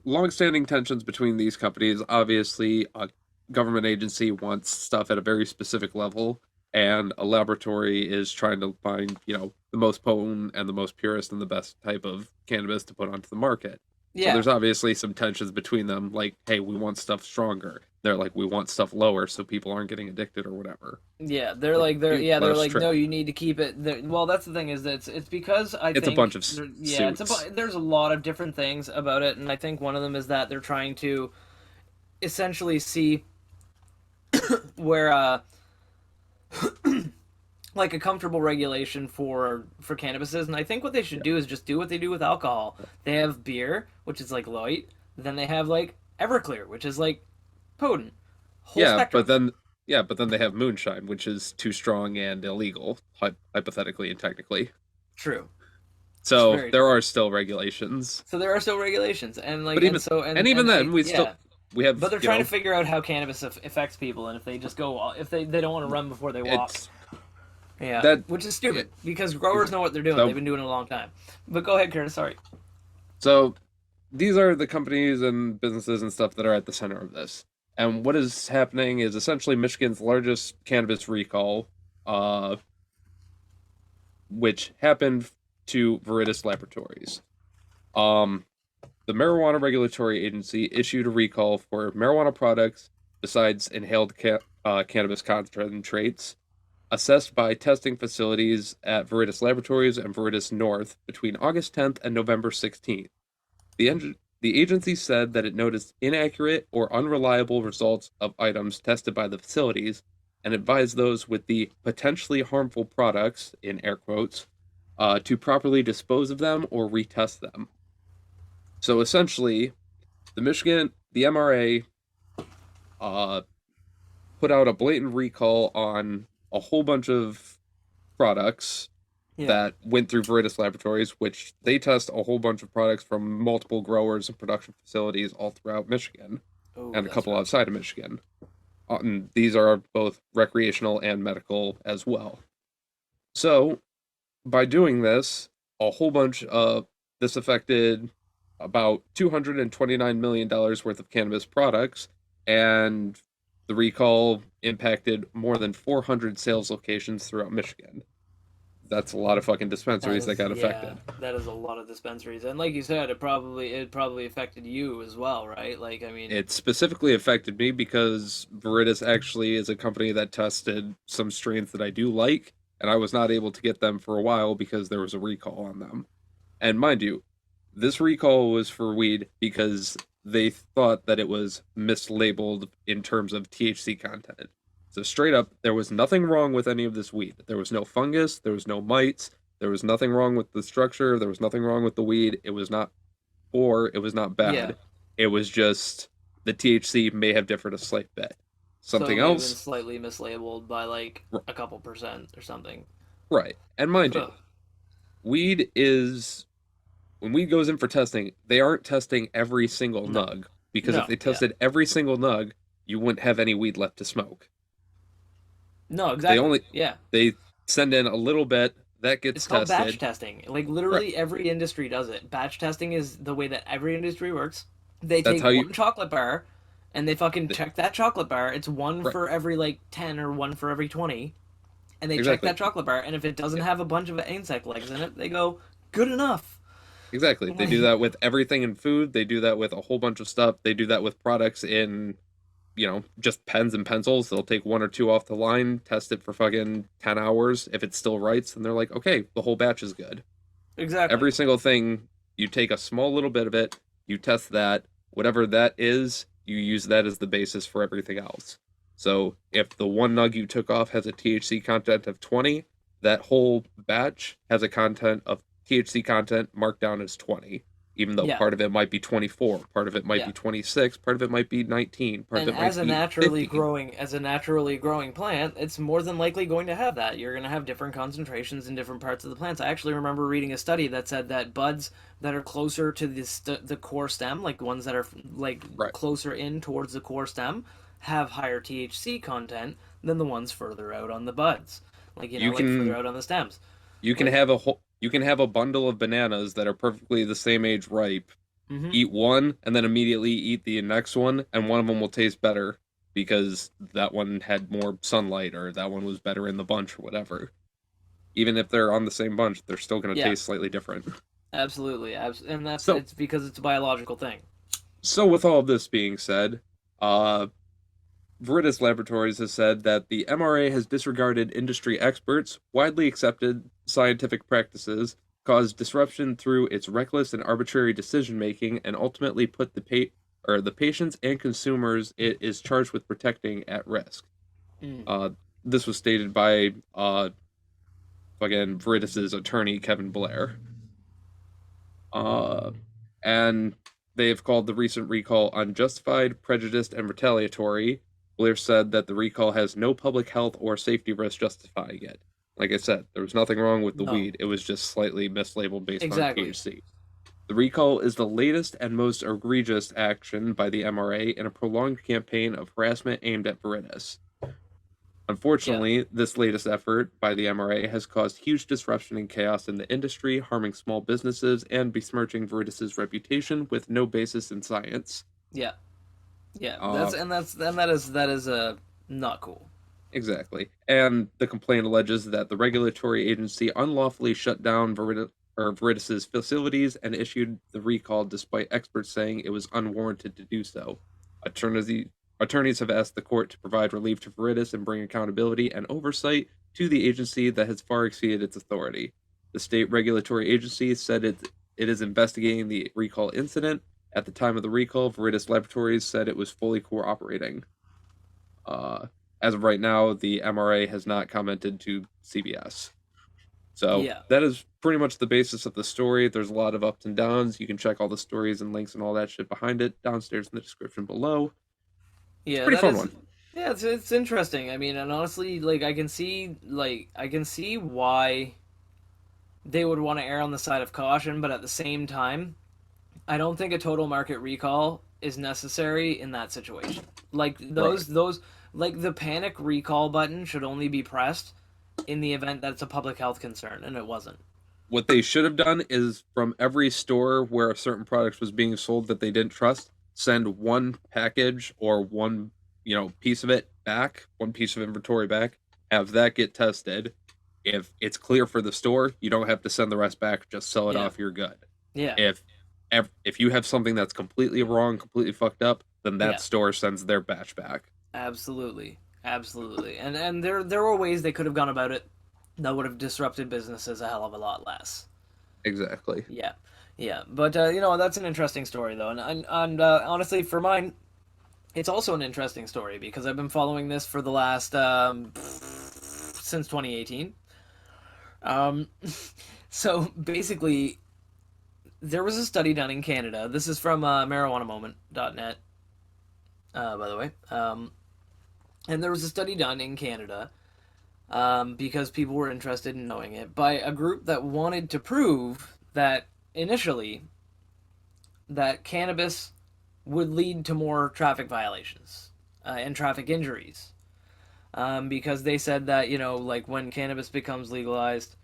long-standing tensions between these companies. Obviously, a government agency wants stuff at a very specific level, and a laboratory is trying to find, the most potent and the most purest and the best type of cannabis to put onto the market. So Yeah. there's obviously some tensions between them, like, hey, we want stuff stronger. They're like, we want stuff lower so people aren't getting addicted or whatever. Yeah, they're Like, like they're dude, yeah let they're us like no, trip. you need to keep it. Well, that's the thing is that it's because I It's a bunch think of yeah suits. there's a lot of different things about it, and I think one of them is that they're trying to essentially see where like a comfortable regulation for cannabis is, and I think what they should Yeah. do is just do what they do with alcohol. They have beer, which is like light, then they have like Everclear, which is like potent, whole Yeah, but spectrum. then yeah, but then they have moonshine, which is too strong and illegal, hypothetically and technically. True, it's So very there true. are still regulations. So there are still regulations, and like, But and even so, even then, yeah. we have, But they're trying to figure out how cannabis affects people, and if they just go, if they don't want to run before they walk. it's Yeah, that which is yeah, stupid because growers know what they're doing. They've so been doing it a long time. But go ahead, Curtis. Sorry. so these are the companies and businesses and stuff that are at the center of this. And what is happening is essentially Michigan's largest cannabis recall, uh, which happened to Viriditas Laboratories. Um, the Marijuana Regulatory Agency issued a recall for marijuana products besides inhaled cannabis concentrates, assessed by testing facilities at Viriditas Laboratories and Viriditas North between August 10th and November 16th. The agency said that it noticed inaccurate or unreliable results of items tested by the facilities and advised those with the potentially harmful products, in air quotes, to properly dispose of them or retest them. So essentially, the MRA, uh, put out a blatant recall on a whole bunch of products Yeah. that went through Veritas Laboratories, which they test a whole bunch of products from multiple growers and production facilities all throughout Michigan Oh, and a that's couple rough. outside of Michigan. And these are both recreational and medical as well. So, by doing this, a whole bunch of this affected about $229 million worth of cannabis products, and the recall impacted more than 400 sales locations throughout Michigan. That's a lot of fucking That dispensaries that is, got yeah, affected. that is a lot of dispensaries, and like you said, it probably affected you as well, right? Like, I mean, It specifically affected me because Veritas actually is a company that tested some strains that I do like, and I was not able to get them for a while because there was a recall on them. And mind you, this recall was for weed because they thought that it was mislabeled in terms of THC content. So straight up, there was nothing wrong with any of this weed. There was no fungus, there was no mites. There was nothing wrong with the structure. There was nothing wrong with the weed. It was not Yeah. bad. It was just the THC may have differed a slight bit. So it Something may have been else, slightly mislabeled by like r- a couple percent or something. right? And mind you, Ugh. weed is when weed goes in for testing, they aren't testing every single No. nug because if No. they Yeah. tested every single nug, you wouldn't have any weed left to smoke. No, They exactly. only Yeah. they send in a little bit that It's gets called batch tested. testing. Like Right. literally every industry does it. Batch testing is the way that every industry works. They That's take how you one chocolate bar and they fucking th- check that chocolate bar. It's one right. for every like 10 or one for every 20. And they check Exactly. that chocolate bar and if it doesn't Yeah. have a bunch of insect legs in it, they go, "Good enough." Exactly. They do Like, that with everything in food. They do that with a whole bunch of stuff. They do that with products in, just pens and pencils. They'll take one or two off the line, test it for fucking 10 hours. If it still writes, then they're like, okay, the whole batch is good. exactly. Every single thing, you take a small little bit of it, you test that, whatever that is, you use that as the basis for everything else. So if the one nug you took off has a THC content of 20, that whole batch has a content of THC content marked down as 20, even though Yeah. part of it might be 24, part of it might Yeah. be 26, part of it might be 19, part of And it might be 15. as a naturally growing plant, it's more than likely going to have that. You're going to have different concentrations in different parts of the plants. I actually remember reading a study that said that buds that are closer to the core stem, like ones that are like Right. closer in towards the core stem, have higher THC content than the ones further out on the buds. Like, You like further can out on the stems. you can Like, have a bundle of bananas that are perfectly the same age ripe, mhm. eat one and then immediately eat the next one, and one of them will taste better because that one had more sunlight or that one was better in the bunch or whatever. Even if they're on the same bunch, they're still going to Yeah, taste slightly different. absolutely. And So, it's because it's a biological thing. so with all of this being said, uh, Viri-Dis Laboratories has said that the MRA has disregarded industry experts, widely accepted scientific practices, caused disruption through its reckless and arbitrary decision making, and ultimately put the patients and consumers it is charged with protecting at risk. Mm. Uh, this was stated by again Viri-Dis's attorney Kevin Blair. Uh, and they have called the recent recall unjustified, prejudiced, and retaliatory. Blair said that the recall has no public health or safety risk justifying it. Like I said, there was nothing wrong with the No, weed. It was just slightly mislabeled based on exactly. THC. The recall is the latest and most egregious action by the MRA in a prolonged campaign of harassment aimed at Viri-Dis. Yeah. Unfortunately, this latest effort by the MRA has caused huge disruption and chaos in the industry, harming small businesses and besmirching Viri-Dis's reputation with no basis in science. Yeah. Yeah, Uh, that is not cool. exactly. And the complaint alleges that the regulatory agency unlawfully shut down Viri-Dis's facilities and issued the recall despite experts saying it was unwarranted to do so. Attorneys, attorneys have asked the court to provide relief to Viri-Dis and bring accountability and oversight to the agency that has far exceeded its authority. The state regulatory agency said it is investigating the recall incident. At the time of the recall, Viri-Dis Laboratories said it was fully cooperating. Uh, as of right now, the MRA has not commented to CBS. So Yeah. that is pretty much the basis of the story. There's a lot of ups and downs. You can check all the stories and links and all that shit behind it downstairs in the description below. It's a Yeah, pretty that fun is one. yeah, it's interesting. I mean, and honestly, like I can see why they would want to err on the side of caution, but at the same time, I don't think a total market recall is necessary in that situation. Like Right. those like the panic recall button should only be pressed in the event that it's a public health concern, and it wasn't. What they should have done is from every store where a certain product was being sold that they didn't trust, send one package or one, piece of it back, one piece of inventory back, have that get tested. If it's clear for the store, you don't have to send the rest back, just sell it Yeah, off, you're good. yeah, If if you have something that's completely wrong, completely fucked up, then that yeah. store sends their batch back. Absolutely, absolutely. And there were ways they could have gone about it that would have disrupted businesses a hell of a lot less. Exactly. Yeah, yeah. But that's an interesting story though, and honestly, for mine, it's also an interesting story because I've been following this for the last since 2018. Um, so basically, there was a study done in Canada. This is from marijuanamoment.net, by the way. And there was a study done in Canada because people were interested in knowing it by a group that wanted to prove that initially that cannabis would lead to more traffic violations and traffic injuries. Because they said that, like when cannabis becomes legalized,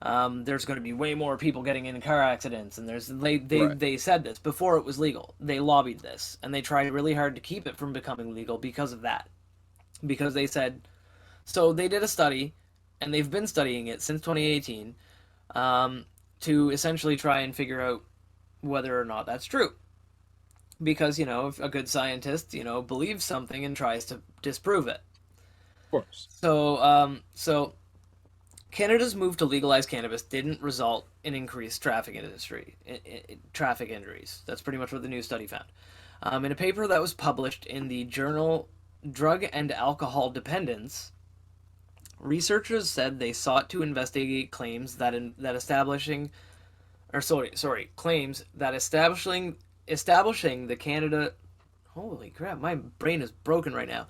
there's going to be way more people getting in car accidents, and Right. they said this before it was legal. They lobbied this, and they tried really hard to keep it from becoming legal because of that. Because they said so. They did a study, and they've been studying it since 2018 to essentially try and figure out whether or not that's true. Because if a good scientist believes something and tries to disprove it. Of course. So Canada's move to legalize cannabis didn't result in increased traffic injuries. That's pretty much what the new study found. In a paper that was published in the journal Drug and Alcohol Dependence, researchers said they sought to investigate claims that establishing, or claims that establishing the Canada. Holy crap! My brain is broken right now.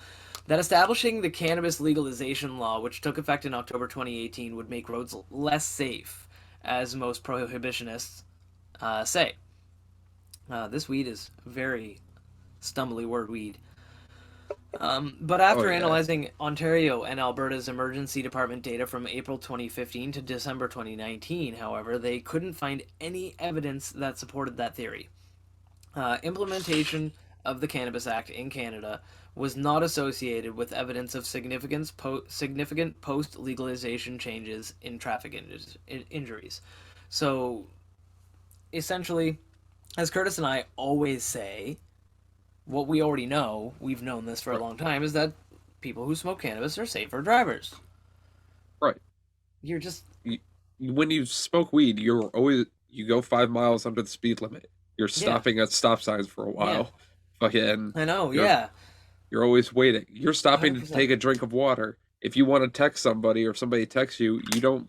That establishing the cannabis legalization law, which took effect in October 2018, would make roads less safe, as most prohibitionists say. This weed is very stumbly word weed. But Oh after yeah. analyzing Ontario and Alberta's emergency department data from April 2015 to December 2019, however, they couldn't find any evidence that supported that theory. Implementation of the Cannabis Act in Canada was not associated with evidence of significant post legalization changes in injuries. So, essentially, as Curtis and I always say, what we already know, we've known this for a Right. long time, is that people who smoke cannabis are safer drivers. Right. You're just, You, when you smoke weed, you go 5 miles under the speed limit. You're yeah, stopping at stop signs for a yeah, while. Fucking, I know, you're yeah, you're always waiting. You're stopping to 100%. take a drink of water. If you want to text somebody or somebody texts you, you don't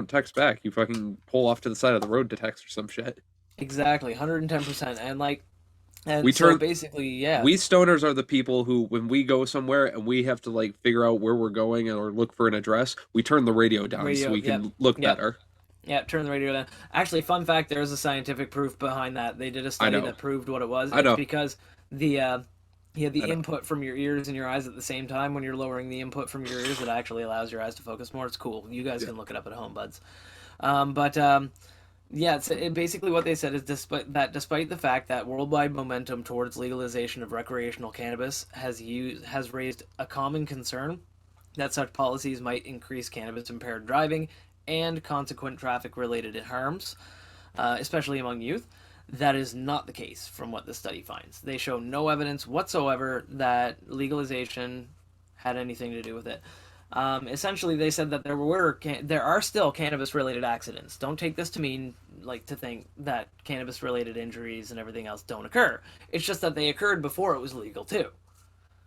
text back. You fucking pull off to the side of the road to text or some shit. Exactly, 110%. And like, We and so turn basically, yeah, we stoners are the people who, when we go somewhere and we have to like figure out where we're going or look for an address, we turn the radio down so radio, we yep, can look yep. better. Yeah, turn the radio down. Actually, fun fact: there is a scientific proof behind that. They did a I study know. that proved what it was. I It's know. because the the I know. input from your ears and your eyes at the same time. When you're lowering the input from your ears, it actually allows your eyes to focus more. It's cool. You guys Yeah. can look it up at home, buds. But yeah, basically what they said is despite the fact that worldwide momentum towards legalization of recreational cannabis has raised a common concern that such policies might increase cannabis impaired driving and consequent traffic related harms, especially among youth. That is not the case from what the study finds. They show no evidence whatsoever that legalization had anything to do with it. Essentially, they said that there are still cannabis related accidents. Don't take this to mean like to think that cannabis related injuries and everything else don't occur. It's just that they occurred before it was legal too.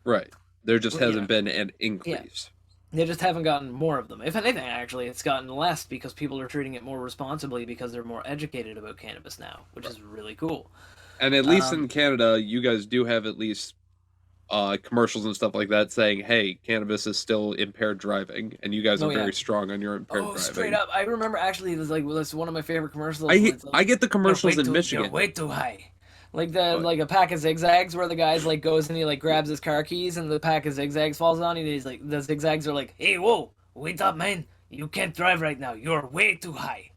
Right. There just You know, hasn't been an yeah. increase. They just haven't gotten more of them. If anything, actually, it's gotten less because people are treating it more responsibly because they're more educated about cannabis now, which Right. is really cool. And at least Um, in Canada, you guys do have at least commercials and stuff like that saying, "Hey, cannabis is still impaired driving," and you guys are oh yeah. very strong on your impaired Oh, straight driving. up. I remember actually, that's one of my favorite commercials. Where it's I like, get the commercials in you're Michigan. way too high. Like the Oh, like a pack of zigzags where the guy's like goes and he like grabs his car keys and the pack of zigzags falls on and he's like the zigzags are like, hey whoa, wait up man, you can't drive right now, you're way too high.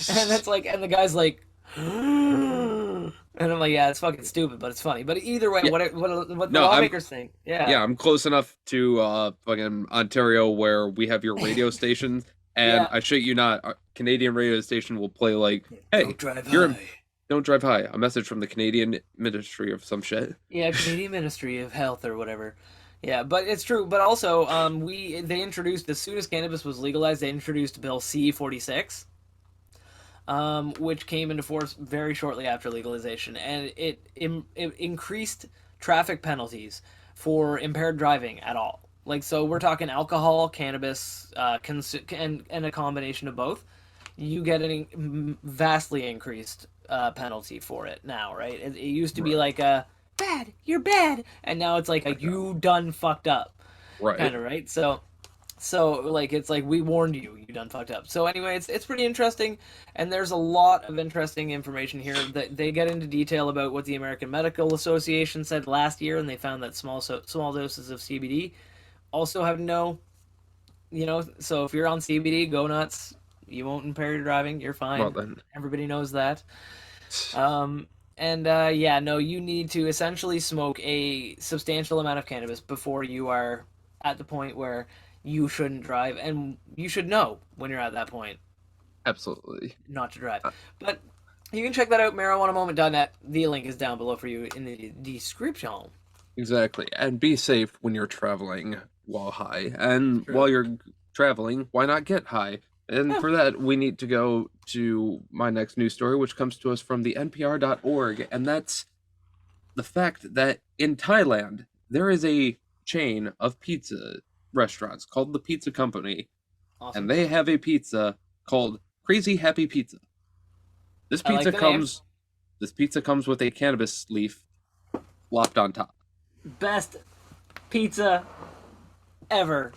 And that's like and the guy's like and I'm like, yeah, it's fucking stupid, but it's funny. But either way, yeah. what the No, I'm lawmakers think, yeah, yeah, I'm close enough to fucking Ontario where we have your radio station, and yeah, I shit you not, our Canadian radio station will play like, "Hey, don't drive you're in, high. don't drive high." A message from the Canadian Ministry of some shit. Yeah, Canadian Ministry of Health or whatever. Yeah, but it's true. But also, they introduced as soon as cannabis was legalized, they introduced Bill C-46, which came into force very shortly after legalization, and it increased traffic penalties for impaired driving at all. Like, so we're talking alcohol, cannabis, and a combination of both. You get a vastly increased penalty for it now, right? It used to be Right. like a bad, you're bad, and now it's like a you done fucked up Right. kind of, right? So like it's like we warned you, you done fucked up. So anyway, it's pretty interesting, and there's a lot of interesting information here that they get into detail about what the American Medical Association said last year, and they found that small doses of CBD also have no, so if you're on CBD, go nuts. You won't impair your driving. You're Well fine. then. Everybody knows that. Um, and yeah, no, you need to essentially smoke a substantial amount of cannabis before you are at the point where you shouldn't drive, and you should know when you're at that point Absolutely. not to drive. Uh, But you can check that out, marijuanamoment.net. The link is down below for you in the description. Exactly. And be safe when you're traveling while high. And True. while you're traveling, why not get high? And Yeah. for that, we need to go to my next news story, which comes to us from the NPR.org. And that's the fact that in Thailand, there is a chain of pizza restaurants called the Pizza Company. Awesome. And they have a pizza called Crazy Happy Pizza. This I like pizza the name. comes this pizza comes with a cannabis leaf lopped on top. Best pizza ever.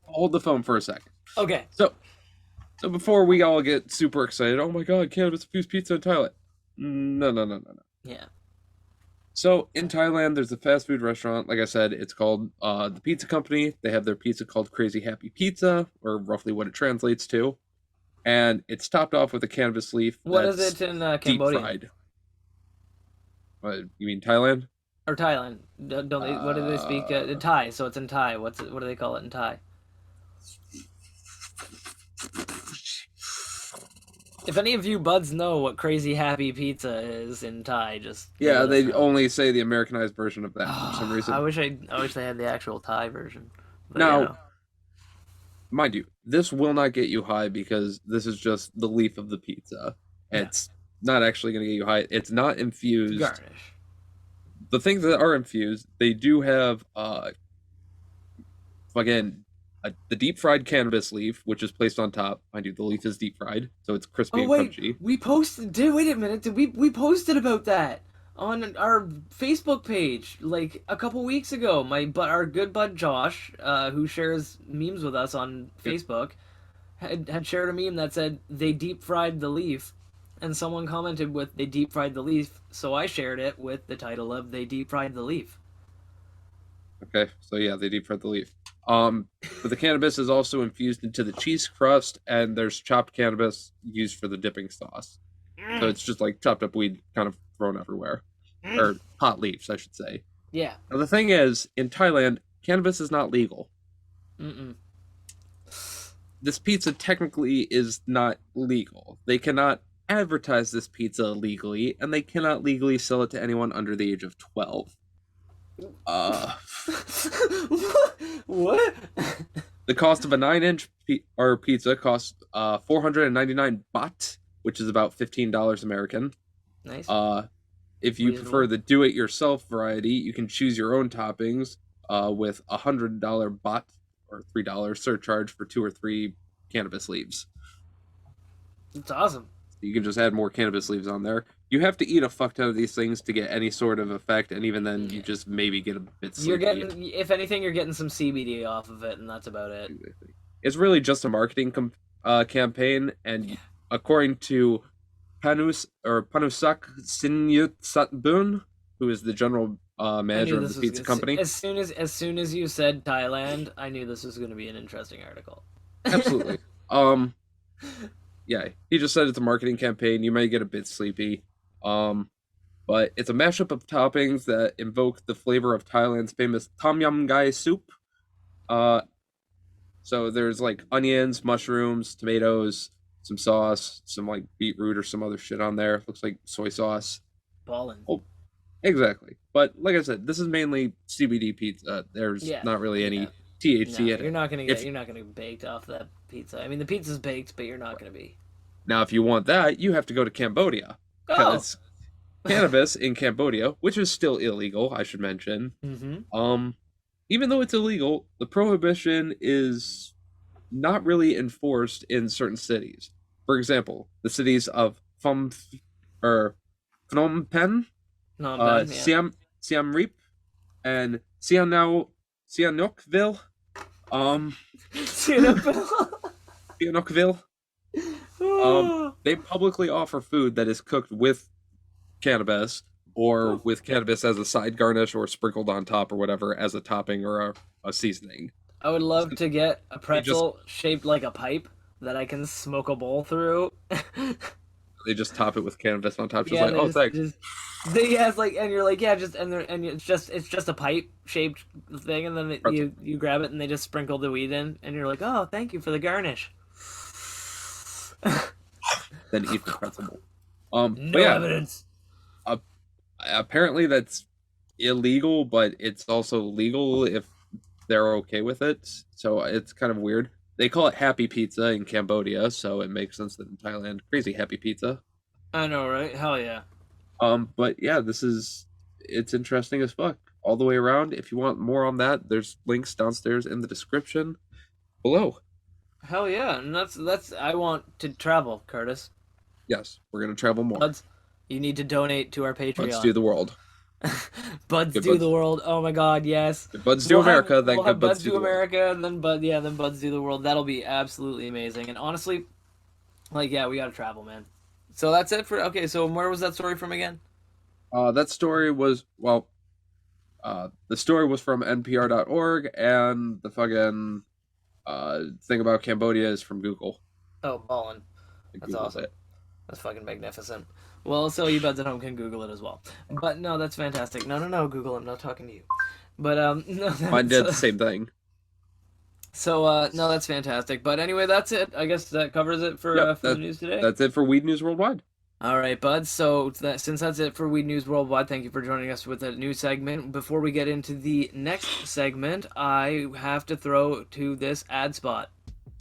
Hold the phone for a second. Okay. So before we all get super excited, oh my god, cannabis-infused pizza in Thailand. No. Yeah. So in Thailand, there's a fast food restaurant. Like I said, it's called the Pizza Company. They have their pizza called Crazy Happy Pizza, or roughly what it translates to. And it's topped off with a cannabis leaf What that's is it in deep Cambodia fried. You mean Thailand? or Thailand? Don't they? What do they speak? Thai. So it's in Thai. What do they call it in Thai? If any of you buds know what Crazy Happy Pizza is in Thai, just Yeah, let us they know. only say the Americanized version of that for some I reason. wish they had the actual Thai version. But Now, yeah, mind you, this will not get you high because this is just the leaf of the pizza. Yeah. It's not actually going to get you high. It's not infused. garnish. The things that are infused, they do have again the deep fried cannabis leaf, which is placed on top. Mind you, the leaf is deep fried, so it's crispy Oh and wait, crunchy. we posted. Wait a minute. Did we posted about that on our Facebook page like a couple weeks ago? Our good bud Josh, who shares memes with us on Facebook, had shared a meme that said they deep fried the leaf, and someone commented with they deep fried the leaf. So I shared it with the title of they deep fried the leaf. Okay, so yeah, they deep fried the leaf. But the cannabis is also infused into the cheese crust, and there's chopped cannabis used for the dipping sauce. So it's just like chopped up weed kind of thrown everywhere. Or hot leaves, I should say. Yeah. Now, the thing is, in Thailand, cannabis is not legal. Mm-mm. This pizza technically is not legal. They cannot advertise this pizza legally, and they cannot legally sell it to anyone under the age of 12. What? The cost of a 9-inch pizza costs 499 baht, which is about $15 American. Nice. If you Reasonable. prefer the do-it-yourself variety, you can choose your own toppings with a $100 baht or $3 surcharge for 2 or 3 cannabis leaves. It's awesome. You can just add more cannabis leaves on there. You have to eat a fuck ton of these things to get any sort of effect, and even then, you just maybe get a bit sleepy. You're getting, if anything, you're getting some CBD off of it, and that's about it. It's really just a marketing campaign, and according to Panusak Sinyutsatbun, who is the general manager of the pizza company. As soon as you said Thailand, I knew this was going to be an interesting article. Absolutely. Yeah, he just said it's a marketing campaign. You may get a bit sleepy. But it's a mashup of toppings that invoke the flavor of Thailand's famous Tom Yum Gai soup. So there's like onions, mushrooms, tomatoes, some sauce, some like beetroot or some other shit on there. Looks like soy sauce. Ballin'. Oh, exactly. But like I said, this is mainly CBD pizza. There's not really any THC in it. You're not gonna get baked off that pizza. I mean, the pizza's baked, but you're not gonna be. Now, if you want that, you have to go to Cambodia. Oh, cannabis in Cambodia, which is still illegal, I should mention. Um, Even though it's illegal, the prohibition is not really enforced in certain cities. For example, the cities of or Phnom Penh, No, Ben, yeah. Siem Reap, and Sihanoukville, um, Sihanoukville, they publicly offer food that is cooked with cannabis or with cannabis as a side garnish or sprinkled on top or whatever as a topping or a seasoning. I would love to get a They just pretzel shaped like a pipe that I can smoke a bowl through. they just top it with cannabis on top, just Yeah, like, they oh, just, thanks. just they yeah, it's like, and you're like, yeah, just and it's just a pipe shaped thing, and then Pretzel. you grab it and they just sprinkle the weed in, and you're like, oh, thank you for the garnish. Then eat the pretzel. No But yeah, evidence. apparently that's illegal, but it's also legal if they're okay with it. So it's kind of weird. They call it happy pizza in Cambodia, so it makes sense that in Thailand, crazy happy pizza. I know, right? Hell yeah. But yeah, it's interesting as fuck all the way around. If you want more on that, there's links downstairs in the description below. Hell yeah, and that's I want to travel, Curtis. Yes, we're gonna travel more. Buds, you need to donate to our Patreon. Buds do the world. Buds Good do buds. the world. Oh my God, yes. Good buds do America, then we'll good have buds do the world. America, and then then Buds do the world. That'll be absolutely amazing. And honestly, like, yeah, we gotta travel, man. So that's it for okay. So where was that story from again? That story was the story was from NPR.org, and the fucking thing about Cambodia is from Google. Oh, ballin'. I That's Googled awesome. it. That's fucking magnificent. Well, so you buds at home can Google it as well. But no, that's fantastic. No, Google. I'm not talking to you. But no, Mine did the same thing. So no, that's fantastic. But anyway, that's it. I guess that covers it for Yep, for the news today. That's it for Weed News Worldwide. All right, bud. So since that's it for Weed News Worldwide, thank you for joining us with a new segment. Before we get into the next segment, I have to throw to this ad spot.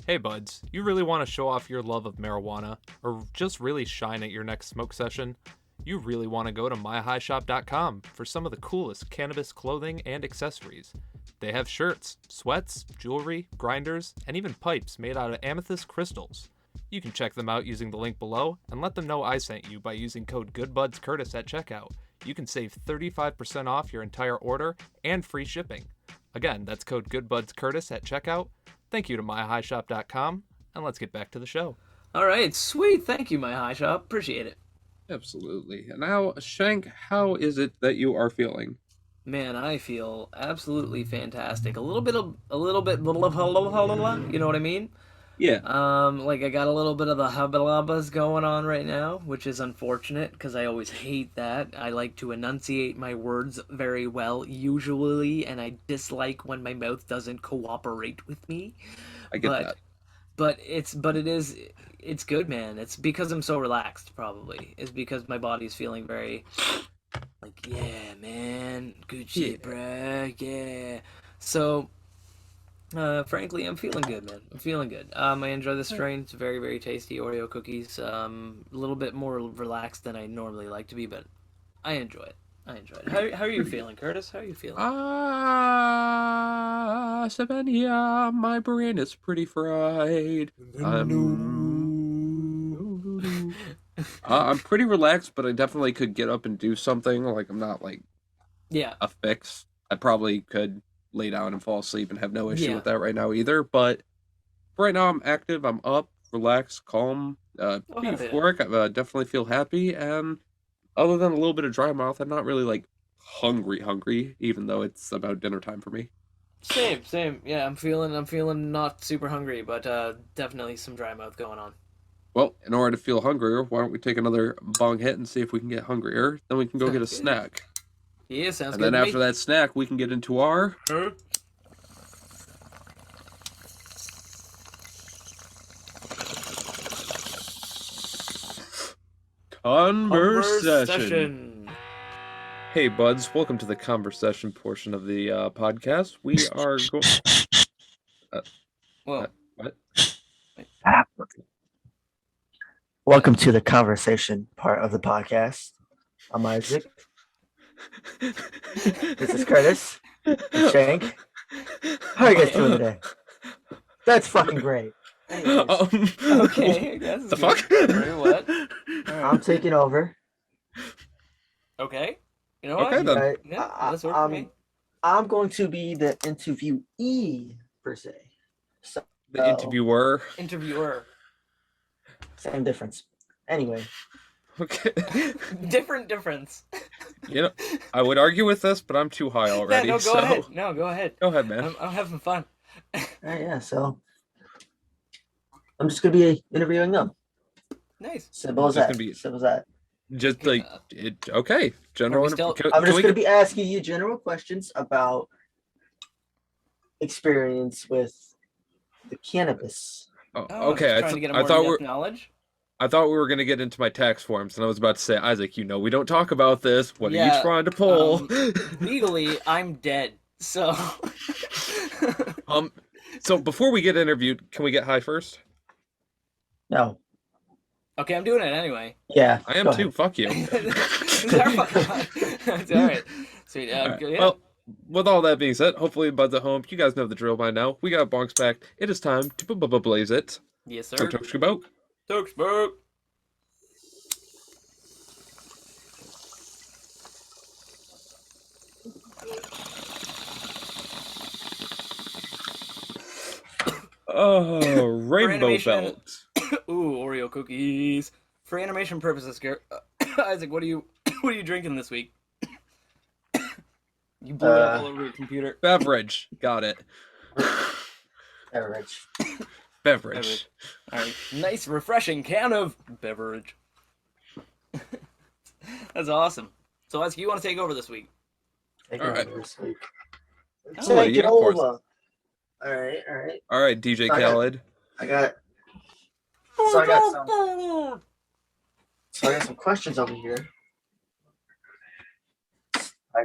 Hey buds, you really want to show off your love of marijuana, or just really shine at your next smoke session? You really want to go to myhighshop.com for some of the coolest cannabis clothing and accessories. They have shirts, sweats, jewelry, grinders, and even pipes made out of amethyst crystals. You can check them out using the link below and let them know I sent you by using code GoodBudsCurtis at checkout. You can save 35% off your entire order and free shipping. Again, that's code GoodBudsCurtis at checkout. Thank you to myhighshop.com, and let's get back to the show. All right, sweet. Thank you, my high shop. Appreciate it. Absolutely. And now, Shank, how is it that you are feeling? Man, I feel absolutely fantastic. A little bit, you know what I mean? Yeah. Like I got a little bit of the hubba going on right now, which is unfortunate because I always hate that. I like to enunciate my words very well usually, and I dislike when my mouth doesn't cooperate with me. I get that. But it's good, man. It's because I'm so relaxed, probably. It's because my body's feeling very like, yeah, man, good shit, bruh, yeah. So frankly, I'm feeling good, man. I'm feeling good. I enjoy this strain. It's very, very tasty Oreo cookies. A little bit more relaxed than I normally like to be, but I enjoy it. I enjoy it. How are you feeling, Curtis? How are you feeling? Savannah, my brain is pretty fried. I'm pretty relaxed, but I definitely could get up and do something. Like, I'm not like Yeah. a fix. I probably could lay down and fall asleep and have no issue Yeah. with that right now either. But right now, I'm active. I'm up, relaxed, calm, hell yeah. euphoric. I definitely feel happy. And other than a little bit of dry mouth, I'm not really like hungry, even though it's about dinner time for me. Same. Yeah, I'm feeling not super hungry, but definitely some dry mouth going on. Well, in order to feel hungrier, why don't we take another bong hit and see if we can get hungrier? Then we can go get a Sounds good. snack. Yeah, sounds And good. then to after me. that snack, we can get into our conversation. Conversation. Hey, buds, welcome to the conversation portion of the podcast. We are going. Whoa. What? Welcome to the conversation part of the podcast. I'm Isaac. This is Curtis. And Shank. How are you guys doing today? That's fucking great. Anyways, Okay, I guess. The good. fuck? Wait, what? I'm taking over. Okay. You know what? Okay, then. Guys, Yeah, that's work for me. I'm going to be the interviewee per se. So The interviewer. Interviewer. same difference. Anyway, Okay. Different difference. You know, I would argue with this, but I'm too high already. Yeah, no, go so ahead. No, go ahead. go ahead, man. I'm having fun. yeah. So I'm just gonna be interviewing them. Nice. Simple as Just that. gonna be- Simple as that. Just like it. Okay. General. we still- can I'm just we gonna get- be asking you general questions about experience with the cannabis. Oh, Oh, okay. just trying to get a I more thought in-depth knowledge. I thought we were gonna get into my tax forms, and I was about to say, Isaac, we don't talk about this. What are Yeah, you trying to pull? Legally, I'm dead. So. So before we get interviewed, can we get high first? No. Okay, I'm doing it anyway. Yeah. I am go too. ahead. Fuck you. It's our fucking fun. It's all right. Sweet. All right. Yeah. Well, with all that being said, hopefully buds at home, you guys know the drill by now. We got bonks back. It is time to blaze it. Yes, sir. Tokshiboke. Took smoke. Oh, rainbow animation. belt. Ooh, Oreo cookies. For animation purposes, Isaac, what are you drinking this week? You blew it up all over your computer. Beverage. Got it. Beverage. Beverage. All right, nice, refreshing can of beverage. That's awesome. So, Isaac, you want to take over this week? Take All it right. over this week. So what do Take you it got for us? over. All right. All right. All right, DJ Okay. Khaled. I got some questions over here. I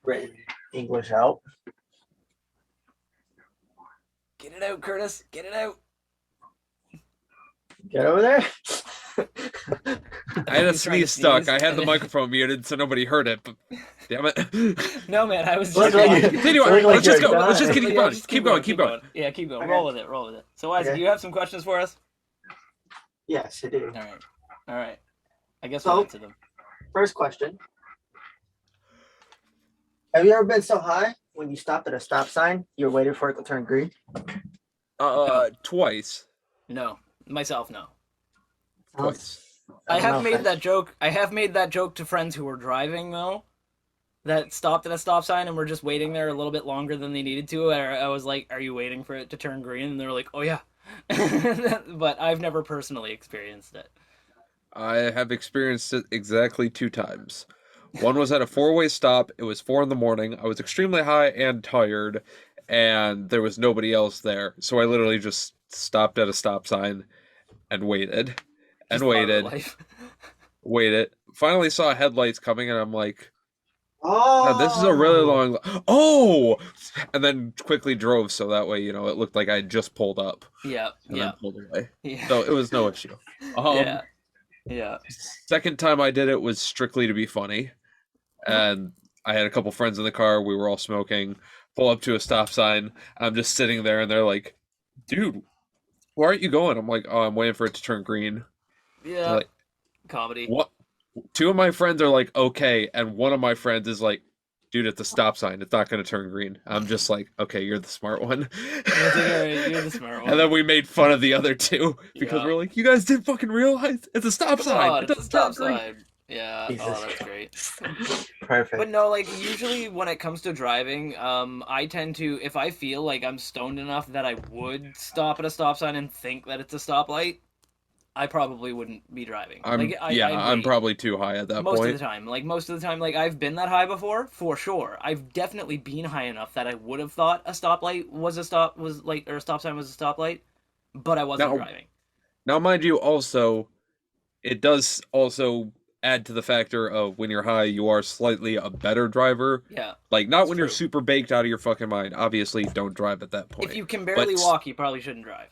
written English out. Get it out, Curtis. Get it out. Get over there. I had a He's trying to sneeze stuck. sneeze. I had the microphone muted so nobody heard it, but damn it. No, man, I was Look just. like you- Continue on. look like Let's just you're go. Let's just dying. keep Yeah, going. just Keep going. Keep going. Yeah, keep going. Okay. Roll with it. Roll with it. So, Isaac, Okay. you have some questions for us? Yes, I do. All right. All right. I guess So- we'll answer them. First question. Have you ever been so high when you stopped at a stop sign, you were waiting for it to turn green? Twice. No, myself, no. Twice. I don't have know, made friend. that joke. I have made that joke to friends who were driving though, that stopped at a stop sign and were just waiting there a little bit longer than they needed to. I was like, "Are you waiting for it to turn green?" And they're like, "Oh yeah," but I've never personally experienced it. I have experienced it exactly 2 times. One was at a 4-way stop. It was 4 in the morning. I was extremely high and tired, and there was nobody else there. So I literally just stopped at a stop sign and waited. And Just part of waited. life. Waited. Finally saw headlights coming, and I'm like, Oh, "Wow, this is a really long. Oh!" And then quickly drove so that way, it looked like I had just pulled up Yeah, and yeah, then pulled away. yeah. So it was no issue. Yeah, yeah. Second time I did it was strictly to be funny. And I had a couple friends in the car. We were all smoking. Pull up to a stop sign. I'm just sitting there, and they're like, "Dude, where aren't you going?" I'm like, "Oh, I'm waiting for it to turn green." Yeah. Like, Comedy. what? 2 of my friends are like, "Okay," and one of my friends is like, "Dude, it's a stop sign. It's not going to turn green." I'm just like, "Okay, you're the smart one." You're the smart one. And then we made fun of the other 2 because Yeah. we're like, "You guys didn't fucking realize it's a stop Come sign. on, It it's a doesn't stop turn green." sign. Yeah. Jesus. Oh, that's great. Perfect. But no, like usually when it comes to driving, I tend to, if I feel like I'm stoned enough that I would stop at a stop sign and think that it's a stoplight, I probably wouldn't be driving. I'm I'd I'm wait. probably too high at that Most point. of the time. Like most of the time, like I've been that high before, for sure. I've definitely been high enough that I would have thought a stoplight was a stop or a stop sign was a stoplight, but I wasn't Now- driving. Now, mind you, also, it does also add to the factor of when you're high, you are slightly a better driver. Yeah. Like, not It's when you're true. super baked out of your fucking mind. Obviously, don't drive at that point. If you can barely But- walk, you probably shouldn't drive.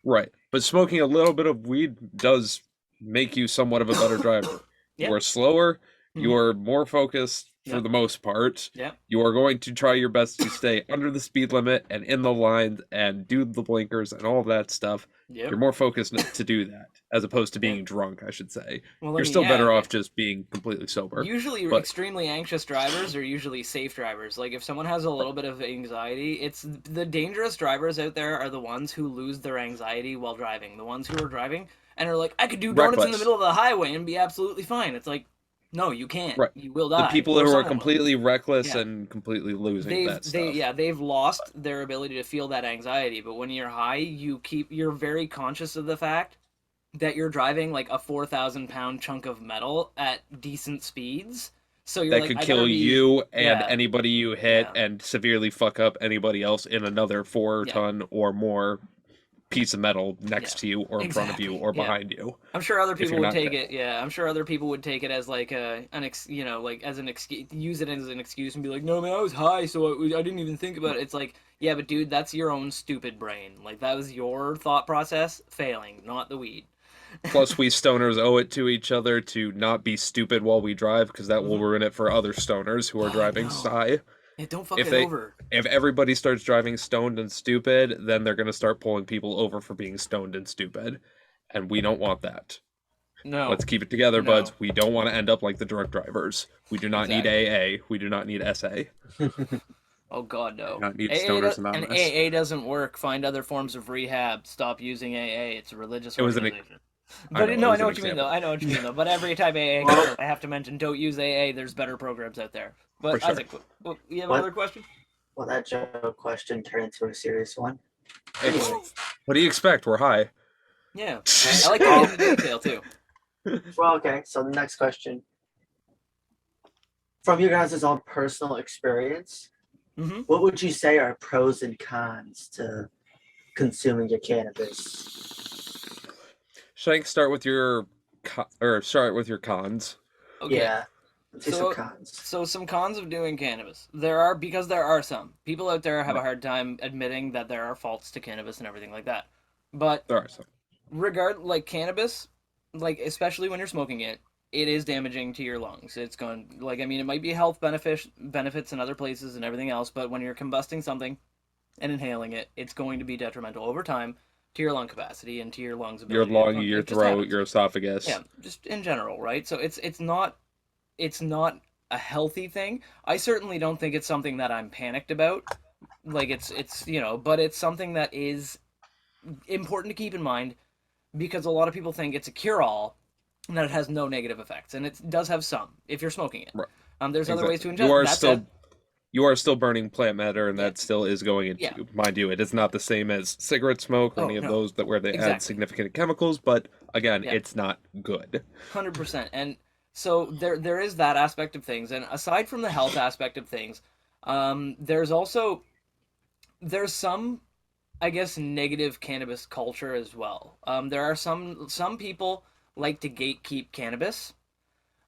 Right. But smoking a little bit of weed does make you somewhat of a better driver. Yeah. You are slower, You are more focused for Yep. the most part. Yeah. You are going to try your best to stay under the speed limit and in the lines and do the blinkers and all that stuff. Yep. You're more focused to do that as opposed to being Yeah. drunk, I should say. Well, I You're mean, still better yeah. off just being completely sober. Usually, But extremely anxious drivers are usually safe drivers. Like, if someone has a little bit of anxiety, it's the dangerous drivers out there are the ones who lose their anxiety while driving. The ones who are driving and are like, I could do donuts in the reckless. middle of the highway and be absolutely fine. It's like, no, you can't. Right. You will The die. people Or who are someone will. completely reckless Yeah. and completely losing that stuff. They've lost their ability to feel that anxiety. But when you're high, you're very conscious of the fact that you're driving like a 4,000 pound chunk of metal at decent speeds. So you're That like, could I kill better be, you and yeah, anybody you hit yeah, and severely fuck up anybody else in another 4 ton or more piece of metal next yeah, to you or in front of you exactly, or yeah. behind you I'm sure other if people you're would not take it. careful. Yeah, I'm sure other people would take it as like like as an excuse, use it as an excuse and be like, no man, I was high, so I didn't even think about it. It's like, yeah, but dude, that's your own stupid brain. Like that was your thought process failing, not the weed. Plus, we stoners owe it to each other to not be stupid while we drive because that will Mhm. ruin it for other stoners who are Oh, I driving know. high. Yeah, don't fuck If it they over. if everybody starts driving stoned and stupid, then they're going to start pulling people over for being stoned and stupid. And we don't want that. No, Let's keep it together, buds. no, We don't want to end up like the drunk drivers. We do not need exactly. AA. We do not need SA. Oh God, We do no. not need AA Stoners and Anonymous. AA doesn't work. Find other forms of rehab. Stop using AA. It's a religious It was an organization. I But know, it no, I was know an what you mean though. example. I know what you mean though. But every time AA comes up, I have to mention don't use AA. There's better programs out there. For But sure. Isaac, you have What? another question? Well, that joke question turned into a serious one. It's, Anyway, what do you expect? We're high. Yeah, I like getting into detail too. well, okay. So the next question, from your guys' own personal experience, Mm-hmm. what would you say are pros and cons to consuming your cannabis? Shank, start with your start with your cons. Okay. Yeah, let's do So- some cons. So some cons of doing cannabis. There are some people out there have a Right. hard time admitting that there are faults to cannabis and everything like that. But There are some. like cannabis, like especially when you're smoking it, it is damaging to your lungs. It's going like I mean it might be health benefits in other places and everything else, but when you're combusting something and inhaling it, it's going to be detrimental over time to your lung capacity and to your lungs Your ability. to lung, function. your It just throat, happens. your esophagus. Yeah, just in general, right? So it's not a healthy thing. I certainly don't think it's something that I'm panicked about. Like it's but it's something that is important to keep in mind because a lot of people think it's a cure-all and that it has no negative effects, and it does have some if you're smoking it. Right. There's other ways to Exactly. ingest. You are That still said, you are still burning plant matter, and Yeah. that still is going into Yeah. you. Mind you, it is not the same as cigarette smoke or Oh, any of no. those that where they add Exactly. significant chemicals, but again, Yeah. it's not good. 100%. And so there is that aspect of things, and aside from the health aspect of things, there's some, I guess, negative cannabis culture as well. There are some people like to gatekeep cannabis,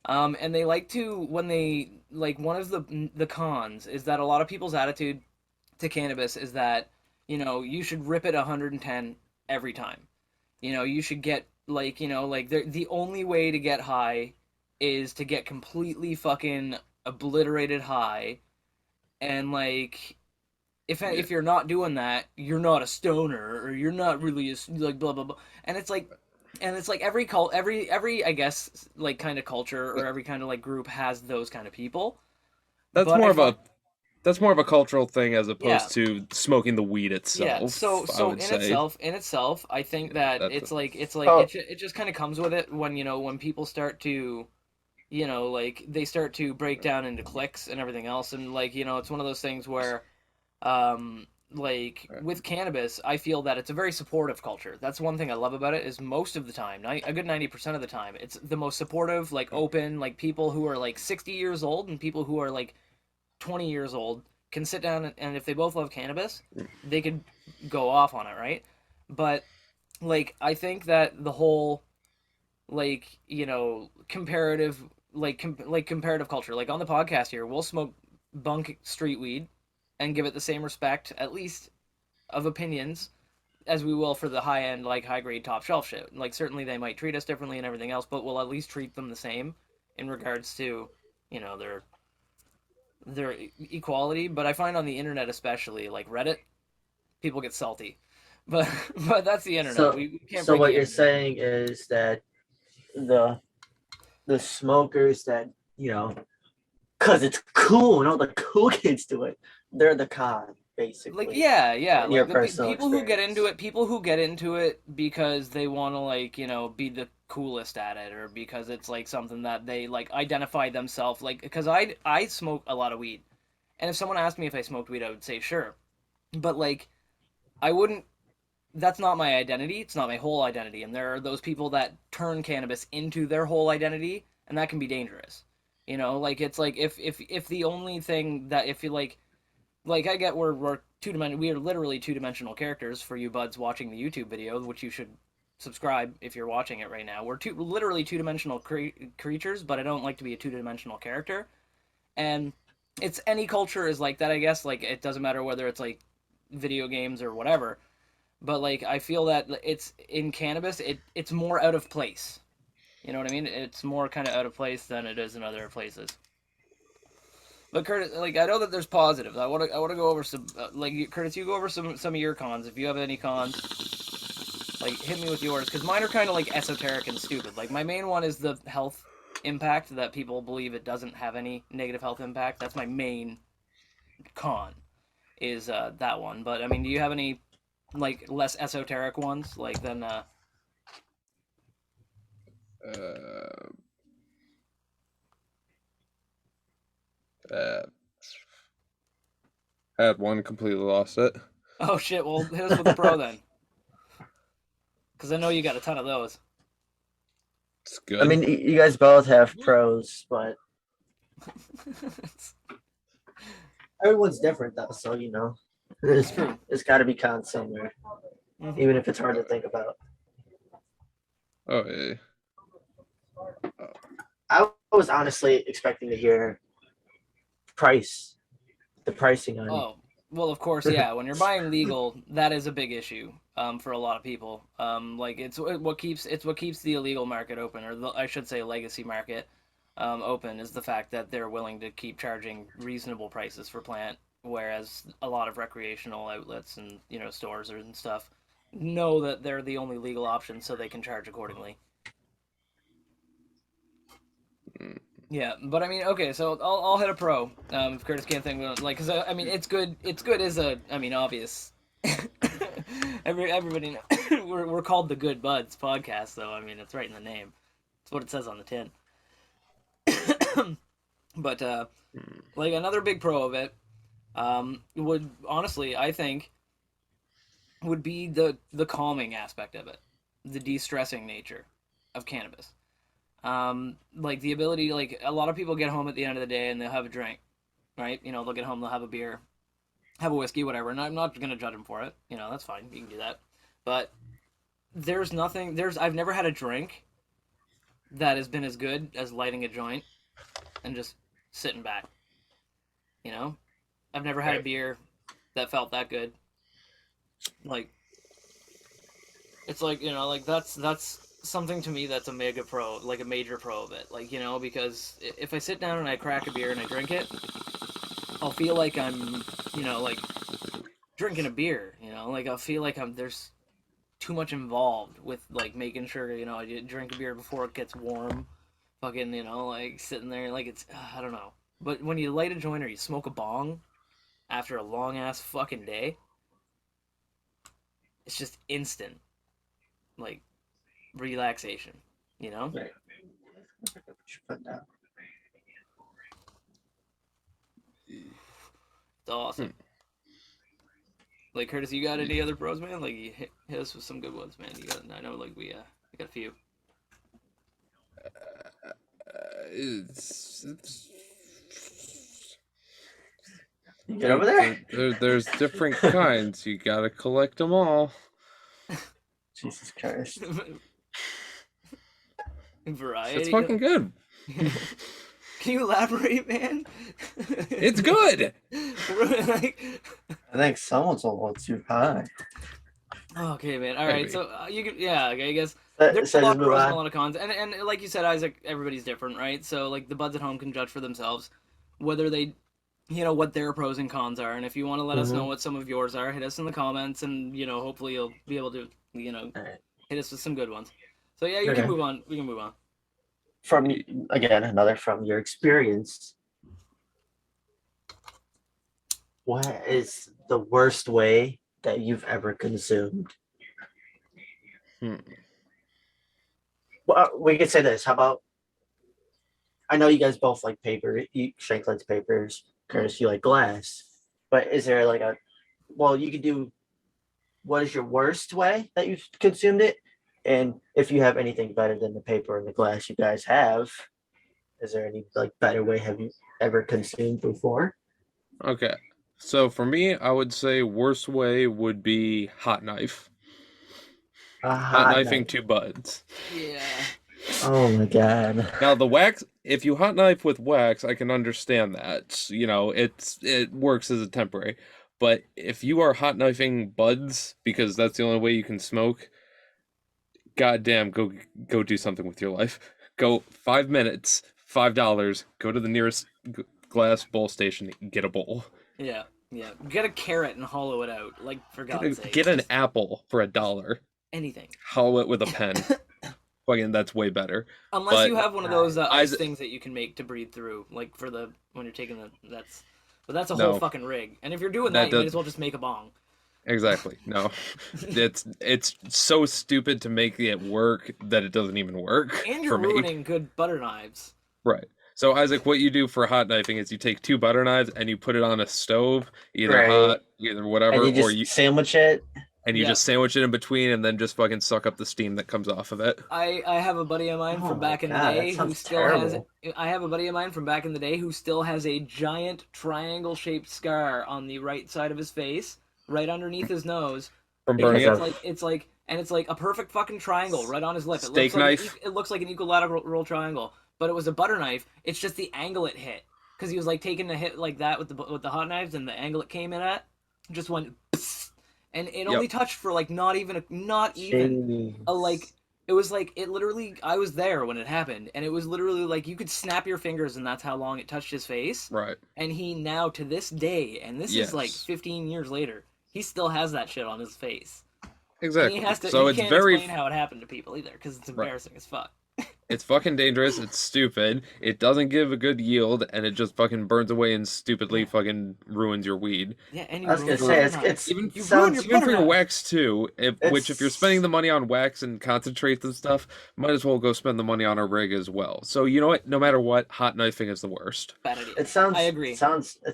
and they like to when they like one of the cons is that a lot of people's attitude to cannabis is that you should rip it 110 every time. You should get like the only way to get high is to get completely fucking obliterated high, and like if you're not doing that, you're not a stoner or you're not really like blah blah blah. And it's like every I guess like kind of culture or every kind of like group has those kind of people. That's But more I of find- a that's more of a cultural thing as Yeah. opposed to smoking the weed itself. Yeah, so I so would in say. itself, I think that That's it's like Oh. it just kind of comes with it when when people start to like they start to break down into cliques and everything else, and like it's one of those things where like with cannabis, I feel that it's a very supportive culture. That's one thing I love about it is most of the time, a good 90% of the time, it's the most supportive, like open, like people who are like 60 years old and people who are like 20 years old can sit down and if they both love cannabis, they could go off on it, right? But like I think that the whole like comparative comparative culture, like on the podcast here, we'll smoke bunk street weed and give it the same respect, at least of opinions, as we will for the high end, like high grade top shelf shit. Like certainly they might treat us differently and everything else, but we'll at least treat them the same in regards to their equality. But I find on the internet, especially like Reddit, people get salty. But but that's the internet. So, We can't so break what the you're internet. saying is that the the smokers that because it's cool and all the cool kids do it, they're the con, Like basically. yeah, In your like the personal people who get into experience. it, people who get into it because they want to like be the coolest at it, or because it's like something that they like identify themselves like. Because I smoke a lot of weed, and if someone asked me if I smoked weed, I would say sure, but like I wouldn't. That's not my identity. It's not my whole identity, and there are those people that turn cannabis into their whole identity, and that can be dangerous. Like it's like if the only thing that if you like I get we're we are literally two-dimensional characters for you buds watching the YouTube video, which you should subscribe if you're watching it right now. We're literally two-dimensional creatures, but I don't like to be a two-dimensional character. And it's any culture is like that, I guess. Like it doesn't matter whether it's like video games or whatever. But like I feel that it's in cannabis, it's more out of place. You know what I mean? It's more kind of out of place than it is in other places. But Curtis, like I know that there's positives. I want to go over some like Curtis, you go over some of your cons if you have any cons. Like hit me with yours because mine are kind of like esoteric and stupid. Like my main one is the health impact that people believe it doesn't have any negative health impact. That's my main con is that one. But I mean, do you have any like less esoteric ones like than Uh, uh, had one, completely lost it. Oh shit, well hit us with the pro then. Because I know you got a ton of those. It's I good. mean, you guys both have pros, but everyone's different, though. So there's True. there's got to be cons somewhere, Mhm. even if it's hard to think about. Oh yeah. I was honestly expecting to hear the pricing on it. Oh, well, of course, yeah. When you're buying legal, that is a big issue for a lot of people. Like it's what keeps the illegal market open, or I should say legacy market open, is the fact that they're willing to keep charging reasonable prices for plant, whereas a lot of recreational outlets and stores and stuff know that they're the only legal option, so they can charge accordingly. Mm. Yeah, but I mean, okay, so I'll hit a pro. If Curtis can't think of like, because I mean, it's good. It's good as a, I mean, obvious. Everybody, we're called the Good Buds podcast, though. I mean, it's right in the name. It's what it says on the tin. But like another big pro of it, would honestly, I think, would be the calming aspect of it, the de-stressing nature of cannabis. Like the ability, like a lot of people get home at the end of the day and they'll have a drink, right? They'll get home, they'll have a beer, have a whiskey, whatever. And I'm not gonna judge them for it. That's fine. You can do that. But I've never had a drink that has been as good as lighting a joint and just sitting back. I've never had a beer that felt that good. Like it's like like that's something to me that's a mega pro, like a major pro of it. Like because if I sit down and I crack a beer and I drink it, I'll feel like I'm like drinking a beer. Like I'll feel like there's too much involved with like making sure I drink a beer before it gets warm. Fucking like sitting there like it's I don't know. But when you light a joint or you smoke a bong after a long ass fucking day, it's just instant like relaxation. Right. Should put that. It's awesome. Like Curtis, you got any other pros, man? Like you hit us with some good ones, man. I know like we got a few. It's You get over there? there's different kinds. You gotta collect them all. Jesus Christ. Variety. It's fucking good. Can you elaborate, man? It's good. Like, I think someone's a little too high. okay, man. All right, Maybe. so you can, yeah. Okay, I guess There's a So lot just of move pros and a on. lot of cons, and like you said, Isaac, everybody's different, right? So like the buds at home can judge for themselves whether they, what their pros and cons are. And if you want to let us know Mm-hmm. what some of yours are, hit us in the comments, and hopefully you'll be able to All right. hit us with some good ones. So yeah, you can Okay. move on. We can move on. From again, another from your experience. What is the worst way that you've ever consumed? Hmm. Well, we could say this. How about I know you guys both like paper, you Shank likes papers, Curtis, you like glass. But is there like a well, you could do what is your worst way that you've consumed it? And if you have anything better than the paper and the glass you guys have, is there any like better way have you ever consumed before? Okay. So for me, I would say worst way would be hot knife. A Hot hot knifing knife. two buds. Yeah. Oh my god. Now the wax, if you hot knife with wax, I can understand that. It works as a temporary. But if you are hot knifing buds because that's the only way you can smoke, goddamn, go do something with your life. Go 5 minutes, $5. Go to the nearest glass bowl station, get a bowl. Yeah. Yeah. Get a carrot and hollow it out. Like for God's sake. Get an Just apple for $1. anything. Hollow it with a pen. Fucking, that's way better. Unless But you have one of those ice Isaac- things that you can make to breathe through, like for the when you're taking but that's a No. whole fucking rig. And if you're doing That that, you might does- as well just make a bong. Exactly. No. It's so stupid to make it work that it doesn't even work And for you're me. ruining good butter knives. Right. So Isaac, what you do for hot knifing is you take two butter knives and you put it on a stove, either Right. hot, either whatever, And you or just sandwich it. you just sandwich it in between and then just fucking suck up the steam that comes off of it. I have a buddy of mine Oh from my back in the God, that day who sounds still has. terrible. I have a buddy of mine from back in the day who still has a giant triangle-shaped scar on the right side of his face, right underneath his nose. From Because burning Because it. of- it's like a perfect fucking triangle right on his lip. Steak knife? It looks like an equilateral triangle, but it was a butter knife. It's just the angle it hit, because he was like taking a hit like that with the hot knives, and the angle it came in at just went, psst, and it only touched for like not even a like. It was like it literally. I was there when it happened, and it was literally like you could snap your fingers, and that's how long it touched his face. Right. And he now to this day, and this is like Yes. 15 years later, he still has that shit on his face. And Exactly. he has to. So he it's can't very explain how it happened to people either, because it's embarrassing as fuck. it's fucking dangerous, it's stupid, it doesn't give a good yield, and it just fucking burns away and stupidly fucking ruins your weed. Yeah, and you I was gonna ruined say your it's, butter it's knife. Even You sounds ruined your even for butter your knife. wax too, which if you're spending the money on wax and concentrates and stuff, might as well go spend the money on a rig as well. So you know what? No matter what, hot knifing is the worst. Bad idea. it sounds I agree. it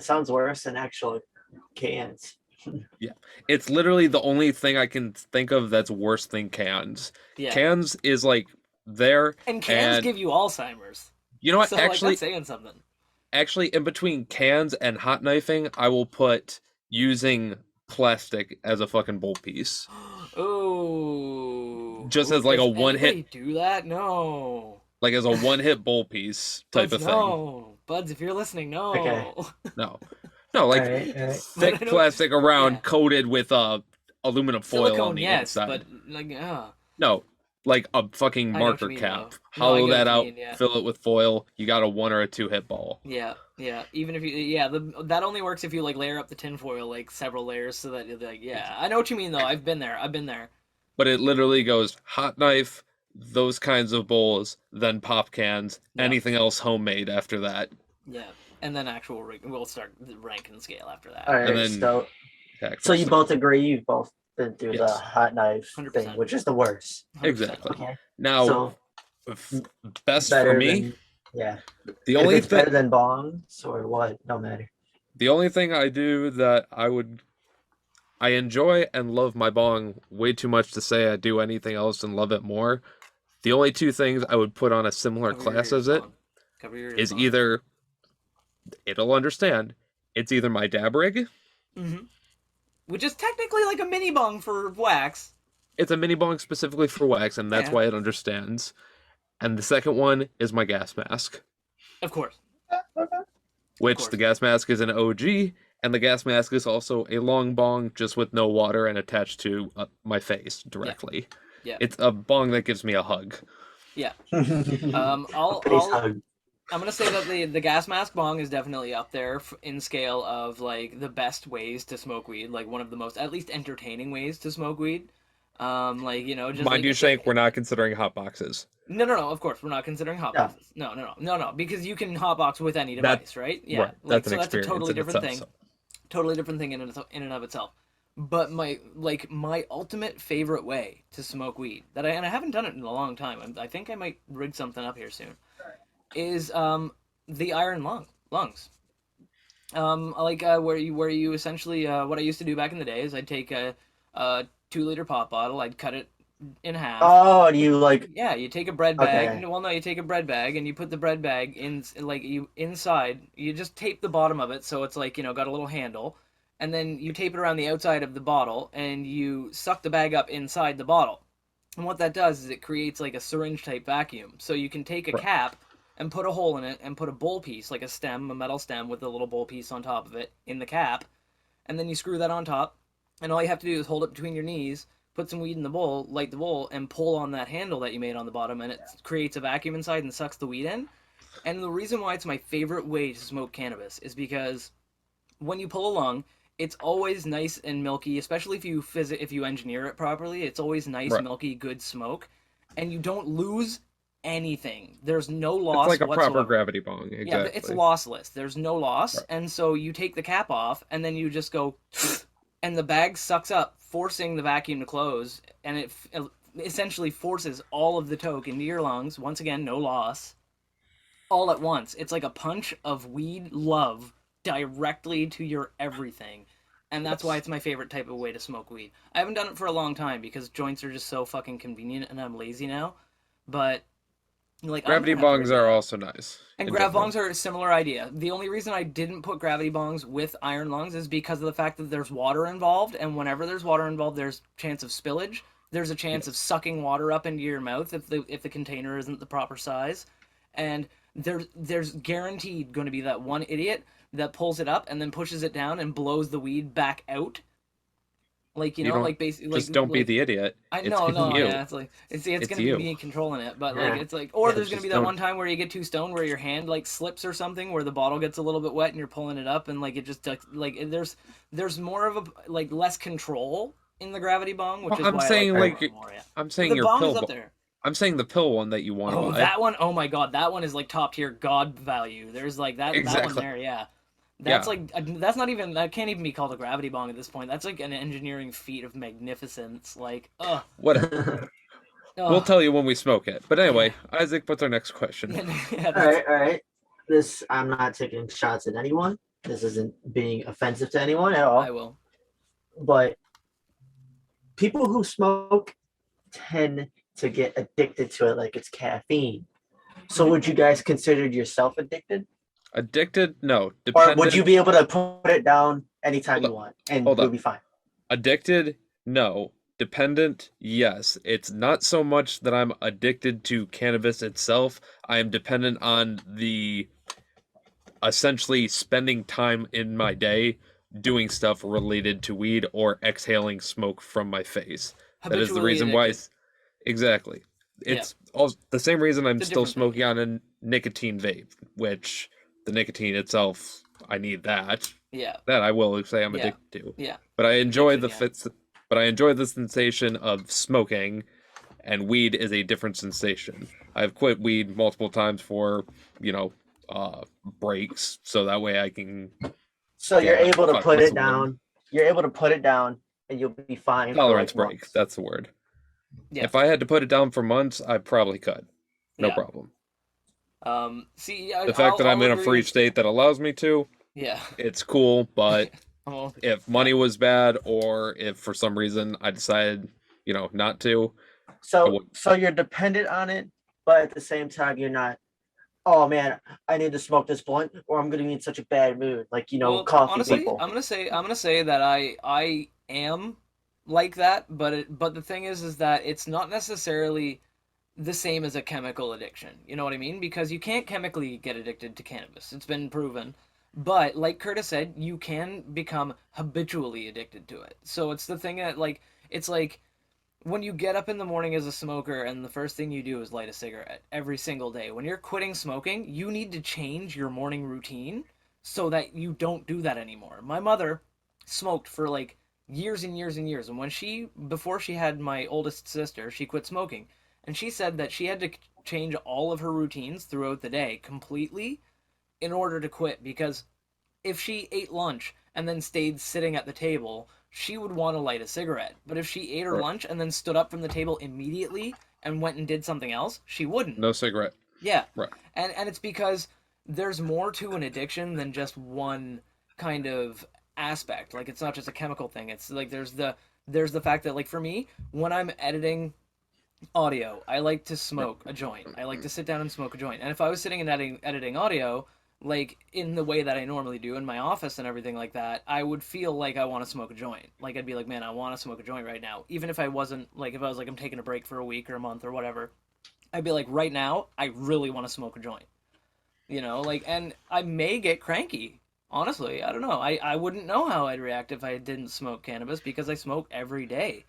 sounds worse than actual cans. It's literally the only thing I can think of that's worse than cans. Yeah. Cans is like there, And cans and give you Alzheimer's. you know what? So like Actually, that's saying something. in between cans and hot knifing, I will put using plastic as a fucking bowl piece. Oh. Just as like a Does one hit, anybody do that? No. like as a one hit bowl piece type Buds, of thing. no. Buds, if you're listening, no. Okay. No, like Alright. thick But I know- plastic around yeah. coated with aluminum foil on Silicone, the yes, inside. but like, No, like a fucking I know what marker you mean, cap. though. No, I Hollow get that what you out, mean, yeah. fill it with foil. You got a 1 or a 2 hit ball. Yeah, yeah. Even if that only works if you like layer up the tinfoil like several layers so that like yeah. I know what you mean though. I've been there. But it literally goes hot knife, those kinds of bowls, then pop cans, Yeah. anything else homemade after that. Yeah, and then actual we'll start the rank and scale after that. All right, And then- so Exactly. you both agree you've both been through the Yes. hot knife 100%. thing, which is the worst. 100%. Exactly. Okay. Now, So best better for me, than, yeah. the If only it's better thing, than bongs or what, no matter. the only thing I do that I enjoy and love my bong way too much to say I do anything else and love it more. The only two things I would put on a similar Cover your class ears, as it Vaughn. Cover your ears, is Vaughn. either it'll understand. It's either my dab rig, Mhm. Which is technically like a mini bong for wax. it's a mini bong specifically for wax, and that's Yeah. why it understands. And the second one is my gas mask, Of course. which course. the gas mask is an OG, and the gas mask is also a long bong just with no water and attached to my face directly. Yeah. It's a bong that gives me a hug. Yeah. A face hug. I'm gonna say that the gas mask bong is definitely up there in scale of like the best ways to smoke weed, like one of the most at least entertaining ways to smoke weed. Like just Mind like you, Shank, we're not considering hot boxes. no. Of course, we're not considering No. hotboxes. No, because you can hotbox with any That- device, right? Yeah, Right. like That's an so that's a experience totally in different itself. thing. Totally different thing in and of itself. But my ultimate favorite way to smoke weed that I haven't done it in a long time. I think I might rig something up here soon. Is the iron lungs. Where you essentially what I used to do back in the day is I'd take a 2 liter pop bottle, I'd cut it in half. Oh, and you like Yeah, you take a bread bag. Okay. Well, no, you take a bread bag and you put the bread bag in, like you inside. You just tape the bottom of it so it's like got a little handle, and then you tape it around the outside of the bottle, and you suck the bag up inside the bottle. And what that does is it creates like a syringe type vacuum. So you can take a Right. cap and put a hole in it and put a bowl piece, like a metal stem with a little bowl piece on top of it, in the cap, and then you screw that on top, and all you have to do is hold it between your knees, put some weed in the bowl, light the bowl, and pull on that handle that you made on the bottom, and it creates a vacuum inside and sucks the weed in. And the reason why it's my favorite way to smoke cannabis is because when you pull a lung, it's always nice and milky, especially if you engineer it properly. It's always nice, Right. milky, good smoke, and you don't lose anything. There's no It's loss like a whatsoever. proper gravity bong. Exactly. Yeah, it's lossless. There's no loss, Right. and so you take the cap off, and then you just go, and the bag sucks up, forcing the vacuum to close, and it essentially forces all of the toke into your lungs. Once again, no loss, all at once. It's like a punch of weed love directly to your everything. And that's why it's my favorite type of way to smoke weed. I haven't done it for a long time because joints are just so fucking convenient and I'm lazy now. But like Gravity I'm gonna have to bongs rig are that up. also nice. And in grav general. bongs are a similar idea. The only reason I didn't put gravity bongs with iron lungs is because of the fact that there's water involved, and whenever there's water involved, there's chance of spillage. There's a chance of sucking water up into your mouth if the container isn't the proper size, and there's guaranteed going to be that one idiot that pulls it up and then pushes it down and blows the weed back out. Like You don't- like basically, Just don't be the idiot. I know, you. yeah, it's like it's It's gonna you. be me controlling it, but Yeah. like it's like, or Yeah, there's gonna just be that don't- one time where you get too stoned where your hand like slips or something, where the bottle gets a little bit wet and you're pulling it up and like it just like there's more of a like less control in the gravity bong, which Well, is I'm why saying, I like like, that one more. Yeah, I'm saying the your bong pill. is up there. I'm saying the pill one that you want to Oh, buy. that one! Oh my god, that one is like top tier god value. There's like that one Exactly. there, yeah. That's Yeah. like that's not even that can't even be called a gravity bong at this point. That's like an engineering feat of magnificence. Like, Whatever. ugh. We'll tell you when we smoke it. But anyway, Isaac, what's our next question? Yeah, all right. This I'm not taking shots at anyone. This isn't being offensive to anyone at all. I will. But people who smoke tend to get addicted to it like it's caffeine. So would you guys consider yourself addicted? Addicted? No. Or Dependent? would you be able to put it down anytime Hold you up. want and Hold you'll up. be fine? Addicted? No. Dependent? Yes. It's not so much that I'm addicted to cannabis itself. I am dependent on the essentially spending time in my day doing stuff related to weed or exhaling smoke from my face. That is the Habitually reason why. addicted. Exactly. It's also the same reason I'm It's a still different thing. smoking on a nicotine vape, which the nicotine itself, I need that. Yeah, That I will say I'm Yeah. addicted to. yeah. But I enjoy the Addiction, fits. But I enjoy the sensation of smoking, and weed is a different sensation. I've quit weed multiple times for breaks, so that way I can So you're Yeah, able to fuck put with it someone. down. You're able to put it down and you'll be fine. tolerance for like break. months. That's the word. Yeah. If I had to put it down for months, I probably could. No Yeah. problem. See, The fact that I'm in a agree free with- state that allows me to, Yeah. it's cool. But Oh, if money was bad, or if for some reason I decided, not to, I So would- so you're dependent on it, but at the same time you're not. Oh man, I need to smoke this blunt, or I'm gonna be in such a bad mood. Like Well, coffee honestly, people. I'm gonna say that I am like that, but the thing is that it's not necessarily the same as a chemical addiction. You know what I mean? Because you can't chemically get addicted to cannabis. It's been proven. But like Curtis said, you can become habitually addicted to it. So it's the thing that it's like when you get up in the morning as a smoker and the first thing you do is light a cigarette every single day, when you're quitting smoking, you need to change your morning routine so that you don't do that anymore. My mother smoked for like years and years and years, and before she had my oldest sister, she quit smoking. And she said that she had to change all of her routines throughout the day completely in order to quit, because if she ate lunch and then stayed sitting at the table, she would want to light a cigarette. But if she ate her Right. lunch and then stood up from the table immediately and went and did something else, she wouldn't. No cigarette. Yeah. Right. And it's because there's more to an addiction than just one kind of aspect. Like, it's not just a chemical thing. It's like there's the fact that, like, for me, when I'm editing audio, I like to smoke a joint. I like to sit down and smoke a joint. And if I was sitting and editing audio, like in the way that I normally do in my office and everything like that, I would feel like I want to smoke a joint. Like, I'd be like, man, I want to smoke a joint right now. Even if I wasn't, like, if I was like, I'm taking a break for a week or a month or whatever, I'd be like, right now, I really want to smoke a joint. Like, and I may get cranky. Honestly, I don't know. I wouldn't know how I'd react if I didn't smoke cannabis, because I smoke every day.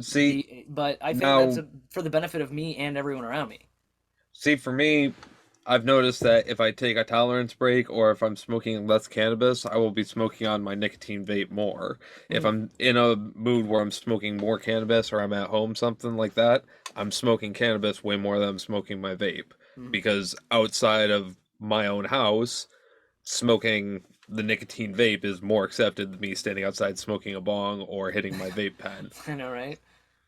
See, But I think now, that's for the benefit of me and everyone around me. for me, I've noticed that if I take a tolerance break or if I'm smoking less cannabis, I will be smoking on my nicotine vape more. If Mhm. I'm in a mood where I'm smoking more cannabis or I'm at home, something like that, I'm smoking cannabis way more than I'm smoking my vape. Mhm. Because outside of my own house, smoking the nicotine vape is more accepted than me standing outside smoking a bong or hitting my vape pen. I know, right?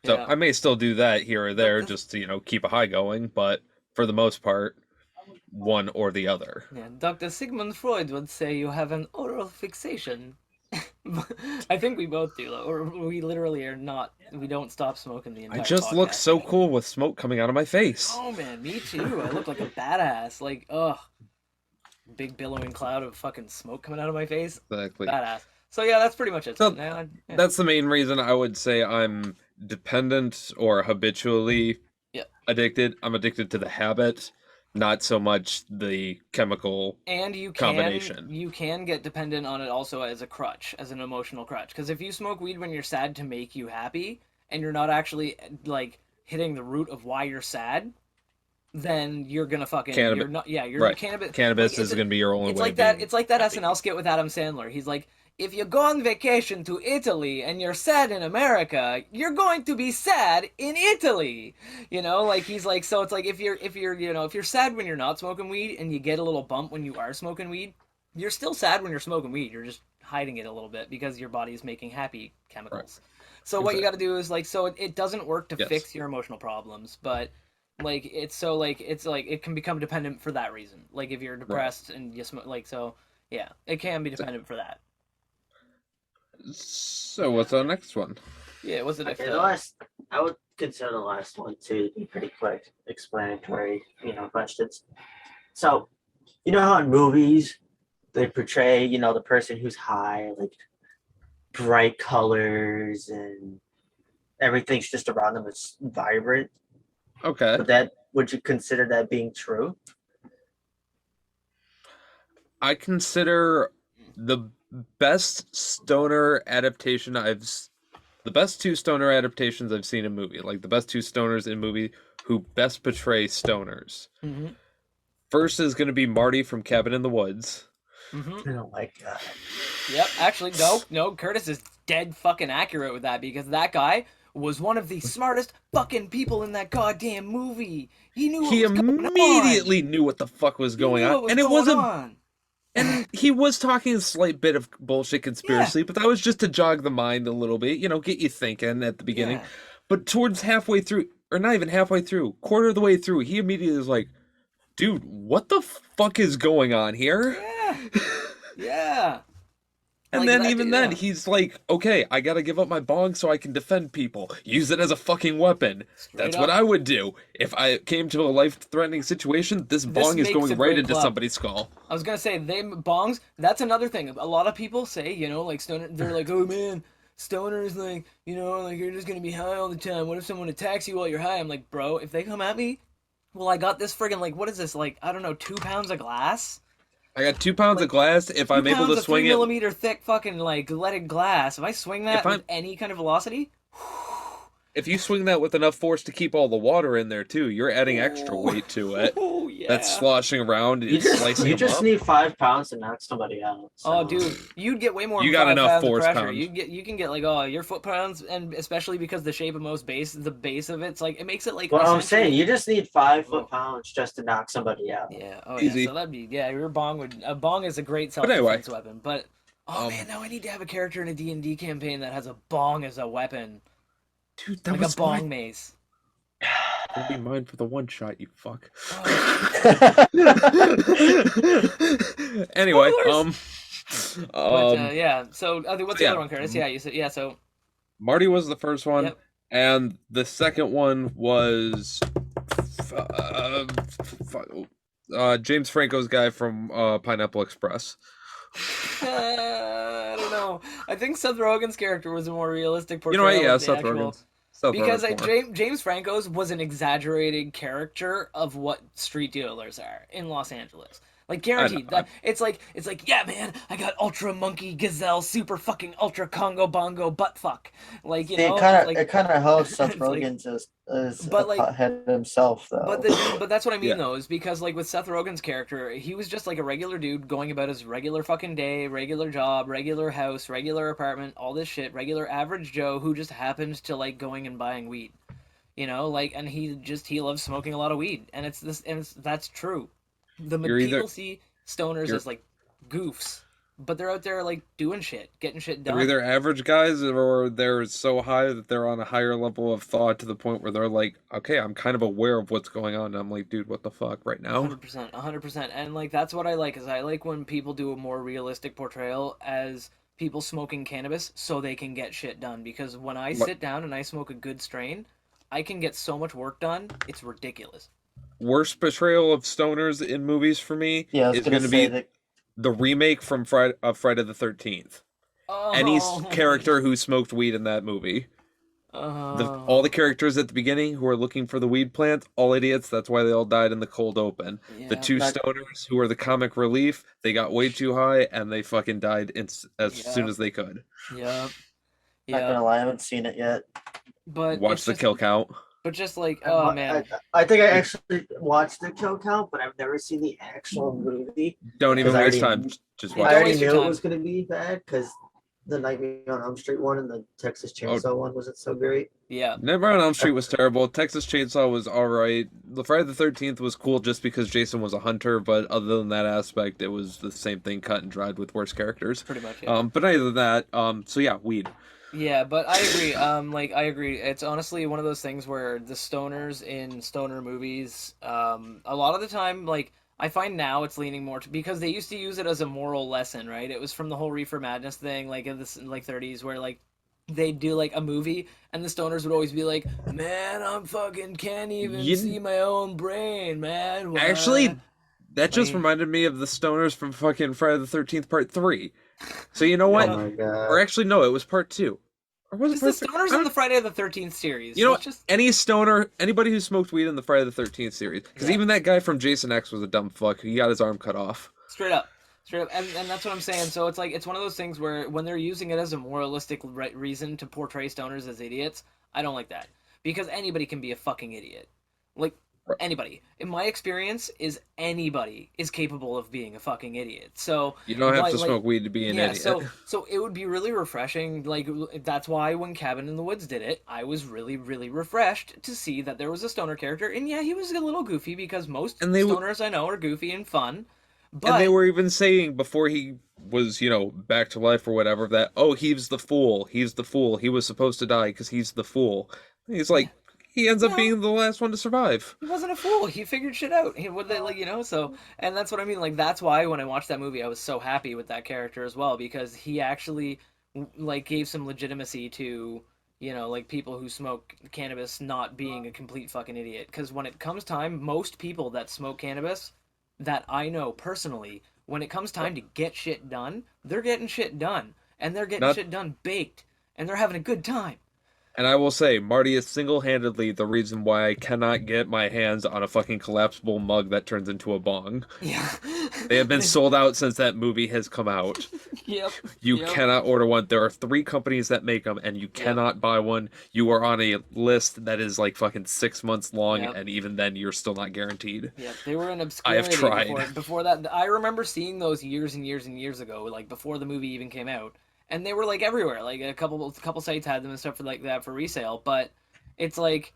So Yeah. I may still do that here or there the- just to, keep a high going, but for the most part, one or the other. Yeah, Dr. Sigmund Freud would say you have an oral fixation. I think we both do, though, or we literally are not. We don't stop smoking the entire I just look podcast. so cool with smoke coming out of my face. Oh man, me too. I look like a badass. Like, ugh, big billowing cloud of fucking smoke coming out of my face. Exactly. Badass. So yeah, that's pretty much it. So, Yeah. That's the main reason I would say I'm dependent or habitually Yeah. addicted. I'm addicted to the habit, not so much the chemical And you combination. can get dependent on it also as a crutch, as an emotional crutch. Because if you smoke weed when you're sad to make you happy, and you're not actually like hitting the root of why you're sad, then you're gonna fucking you're not you're Right. cannabis. Cannabis like, is going to be your only It's way like of that. being It's like that happy. SNL skit with Adam Sandler. He's like, if you go on vacation to Italy and you're sad in America, you're going to be sad in Italy. Like, he's like, so it's like, if you're if you're sad when you're not smoking weed and you get a little bump when you are smoking weed, you're still sad when you're smoking weed. You're just hiding it a little bit because your body is making happy chemicals. So what you got to do is, like, so it doesn't work to Yes. fix your emotional problems, but like it's like it can become dependent for that reason. Like, if you're depressed and you smoke, like, so yeah, it can be dependent for that. So what's our next one? Yeah, what's the next? Okay, the last, I would consider the last one to be pretty quick, explanatory, questions. So, how in movies they portray, the person who's high, like bright colors and everything's just around them is vibrant. Okay. Would you consider that being true? I consider the best stoner adaptation the best two stoner adaptations I've seen in movie, like the best two stoners in movie who best portray stoners. Mm-hmm. First is going to be Marty from Cabin in the Woods. Mm-hmm. Oh my god. Yep. Actually, no. Curtis is dead fucking accurate with that, because that guy was one of the smartest fucking people in that goddamn movie. He knew. He what was going immediately knew what the fuck was on. going He knew on, what and it going wasn't. on. And he was talking a slight bit of bullshit conspiracy, but that was just to jog the mind a little bit, get you thinking at the beginning. Yeah. But towards halfway through, or not even halfway through, quarter of the way through, he immediately was like, dude, what the fuck is going on here? Yeah. Yeah. And Like then that, even yeah. then, he's like, okay, I gotta give up my bong so I can defend people. Use it as a fucking weapon. Straight That's up. what I would do. If I came to a life-threatening situation, this bong is makes a going right great into club. somebody's skull. I was gonna say, bongs. That's another thing. A lot of people say, like, stoner. They're like, oh man, stoners, like, like, you're just gonna be high all the time. What if someone attacks you while you're high? I'm like, bro, if they come at me, well, I got this friggin', like, what is this? Like, I don't know, 2 pounds of glass. I got 2 pounds of glass. If I'm able to swing 3 it, millimeter thick fucking, like, leaded glass. If I swing that If I'm- with any kind of velocity, If you swing that with enough force to keep all the water in there too, you're adding extra Ooh. weight to it. Oh yeah. That's sloshing around. You It's just slicing you them just up. need 5 pounds to knock somebody out. Oh, So. dude, you'd get way more You than got 5 enough pounds of force pressure. pound. You can get like your foot pounds, and especially because the shape of most base, the base of it's like it makes it like. Well, I'm essentially- saying you just need 5 Whoa. foot-pounds just to knock somebody out. Yeah. Oh Easy. yeah. So that'd be your bong would a bong is a great But anyway. self-defense weapon. But Um, man, now I need to have a character in a D&D campaign that has a bong as a weapon, Dude, that like was a bong mine. mace. It'll be mine for the one shot, you fuck. Oh, Anyway, but yeah. So what's the yeah. other one, Curtis? Yeah, you said yeah. So Marty was the first one, Yep. and the second one was James Franco's guy from Pineapple Express. I don't know. I think Seth Rogen's character was a more realistic You know portrayal what? Yeah, of the Seth actual. Rogen's. Seth Because Rogen's more. James Franco's was an exaggerated caricature of what street dealers are in Los Angeles. Like guaranteed. I- It's like yeah, man, I got ultra monkey gazelle super fucking ultra Congo bongo butt fuck. Like you know, it kind of helps Seth it's like- Rogen is But, a like- pothead himself though. but that's what I mean Yeah. though, is because like with Seth Rogen's character, he was just like a regular dude going about his regular fucking day, regular job, regular house, regular apartment, all this shit, regular average Joe who just happened to like going and buying weed. You know, like, and he loves smoking a lot of weed, and that's true. You're either- People see stoners you're- as like goofs, but they're out there like doing shit, getting shit done. They're either average guys or they're so high that they're on a higher level of thought to the point where they're like, okay, I'm kind of aware of what's going on. And I'm like, dude, what the fuck right now? 100%, and like that's what I like. Is I like when people do a more realistic portrayal as people smoking cannabis so they can get shit done. Because when I sit down and I smoke a good strain, I can get so much work done. It's ridiculous. Worst portrayal of stoners in movies for me yeah, I was is gonna going to say be that. the remake from Friday the 13th. Oh, Any character who smoked weed in that movie. All the characters at the beginning who are looking for the weed plant, all idiots. That's why they all died in the cold open. The Yeah, two that- stoners who are the comic relief, they got way too high and they fucking died as soon as they could. Yep. Not gonna lie, I haven't seen it yet. But Watch it's the just- kill count. But just like, oh man, I think I actually watched the kill count, but I've never seen the actual movie. Don't even Because I waste already- time. Just Yeah, watch I don't it. already waste your knew time. it was gonna be bad because the Nightmare on Elm Street one and the Texas Oh. Chainsaw one wasn't so great. yeah. Nightmare on Elm Street was terrible. Texas Chainsaw was alright. The Friday the 13th was cool just because Jason was a hunter, but other than that aspect, it was the same thing cut and dried with worse characters. Pretty much, yeah. But other than that, so yeah, weed. Yeah, but I agree. I agree. It's honestly one of those things where the stoners in stoner movies, a lot of the time, like I find now it's leaning more to because they used to use it as a moral lesson, right? It was from the whole Reefer Madness thing, like in the like 30s, where like they'd do like a movie and the stoners would always be like, "Man, I'm fucking can't even You- see my own brain, man." What?" Actually, that just Like- reminded me of the stoners from fucking Friday the 13th Part 3. So you know what? Oh my god. Or actually, no, it was Part 2. Or was it It's the Part 3? stoners in the Friday the 13th series. You know It's what? just Any stoner, anybody who smoked weed in the Friday the 13th series. Because Yeah. even that guy from Jason X was a dumb fuck. He got his arm cut off. straight up. And that's what I'm saying. So it's like it's one of those things where when they're using it as a moralistic reason to portray stoners as idiots, I don't like that because anybody can be a fucking idiot. Like Right. anybody. In my experience, is anybody is capable of being a fucking idiot. So You don't have like- to smoke weed to be an yeah, idiot. so it would be really refreshing. Like that's why when Cabin in the Woods did it, I was really really refreshed to see that there was a stoner character, and yeah, he was a little goofy because most And they stoners I know are goofy and fun. But And they were even saying before he was, back to life or whatever, that, oh, he's the fool. He's the fool. He was supposed to die because he's the fool. And he's like, he ends up No. being the last one to survive. he wasn't a fool. He figured shit out. He would so and that's what I mean. Like that's why when I watched that movie, I was so happy with that character as well because he actually like gave some legitimacy to like people who smoke cannabis not being a complete fucking idiot. Because when it comes time, most people that smoke cannabis that I know personally, when it comes time to get shit done, they're getting shit done, and they're getting Not- shit done baked, and they're having a good time. And I will say, Marty is single-handedly the reason why I cannot get my hands on a fucking collapsible mug that turns into a bong. Yeah. They have been sold out since that movie has come out. Yep. You Yep. cannot order one. There are 3 companies that make them, and you cannot buy one. You are on a list that is like fucking 6 months long, Yep. and even then, you're still not guaranteed. Yep, they were in I obscurity have tried. before that. I remember seeing those years and years and years ago, like before the movie even came out, and they were like everywhere. Like a couple sites had them and stuff for like that for resale, but it's like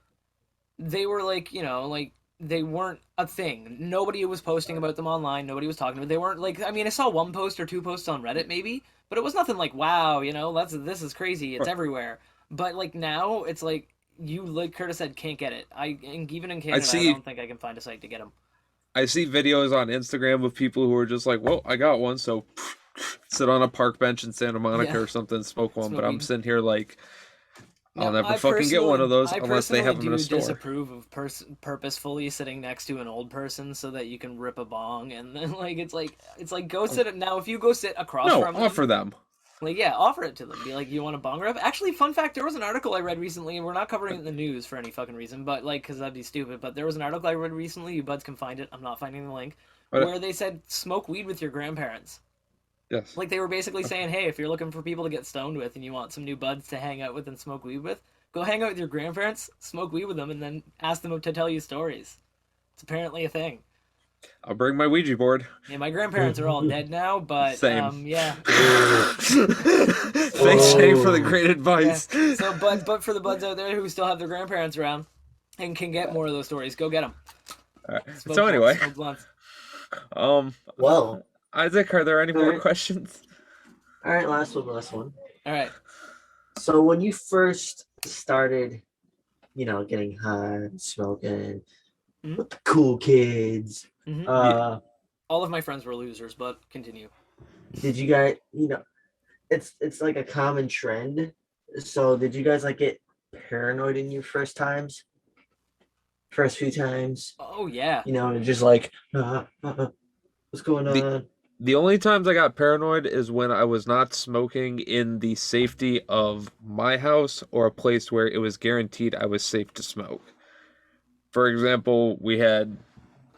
they were like like they weren't a thing. Nobody was posting about them online. Nobody was talking about. They weren't like. I mean, I saw one post or 2 posts on Reddit maybe, but it was nothing like wow. This is crazy. It's everywhere. But like now, it's like you like Curtis said can't get it. Even in Canada, I don't think I can find a site to get them. I see videos on Instagram of people who are just like, well, I got one, so sit on a park bench in Santa Monica or something, smoke one. But I'm sitting here like, I'll never fucking get one of those unless they have them in a store. I disapprove of purposefully sitting next to an old person so that you can rip a bong, and then like it's like go sit now. If you go sit across from offer them. Like, yeah, offer it to them. Be like, you want a bong rip? Actually, fun fact, there was an article I read recently, and we're not covering it in the news for any fucking reason, but, like, because that'd be stupid, but there was an article I read recently, you buds can find it, I'm not finding the link, where they said, smoke weed with your grandparents. Yes. Like, they were basically saying, hey, if you're looking for people to get stoned with, and you want some new buds to hang out with and smoke weed with, go hang out with your grandparents, smoke weed with them, and then ask them to tell you stories. It's apparently a thing. I'll bring my Ouija board. Yeah, my grandparents are all dead now, but Same. Yeah. Thanks, Shane, for the great advice. Yeah. So, but for the buds out there who still have their grandparents around and can get more of those stories, go get them. All right. So anyway, Well, Isaac, are there any more questions? all right, last one. All right. So when you first started, getting high, smoking with the cool kids, Mm-hmm. All of my friends were losers, but continue. Did you guys, it's like a common trend. So did you guys like get paranoid in your first few times? Oh yeah. Just like, what's going on? The only times I got paranoid is when I was not smoking in the safety of my house or a place where it was guaranteed I was safe to smoke. For example, we had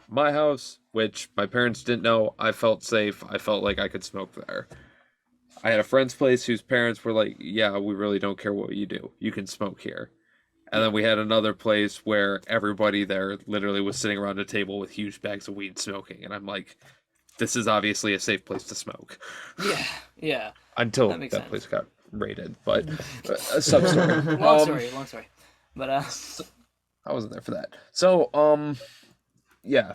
my house, which my parents didn't know. I felt safe. I felt like I could smoke there. I had a friend's place whose parents were like, yeah, we really don't care what you do. You can smoke here. And then we had another place where everybody there literally was sitting around a table with huge bags of weed smoking. And I'm like, this is obviously a safe place to smoke. Yeah. Until that place got raided. But a sub-story. Long story. But I wasn't there for that. So, yeah.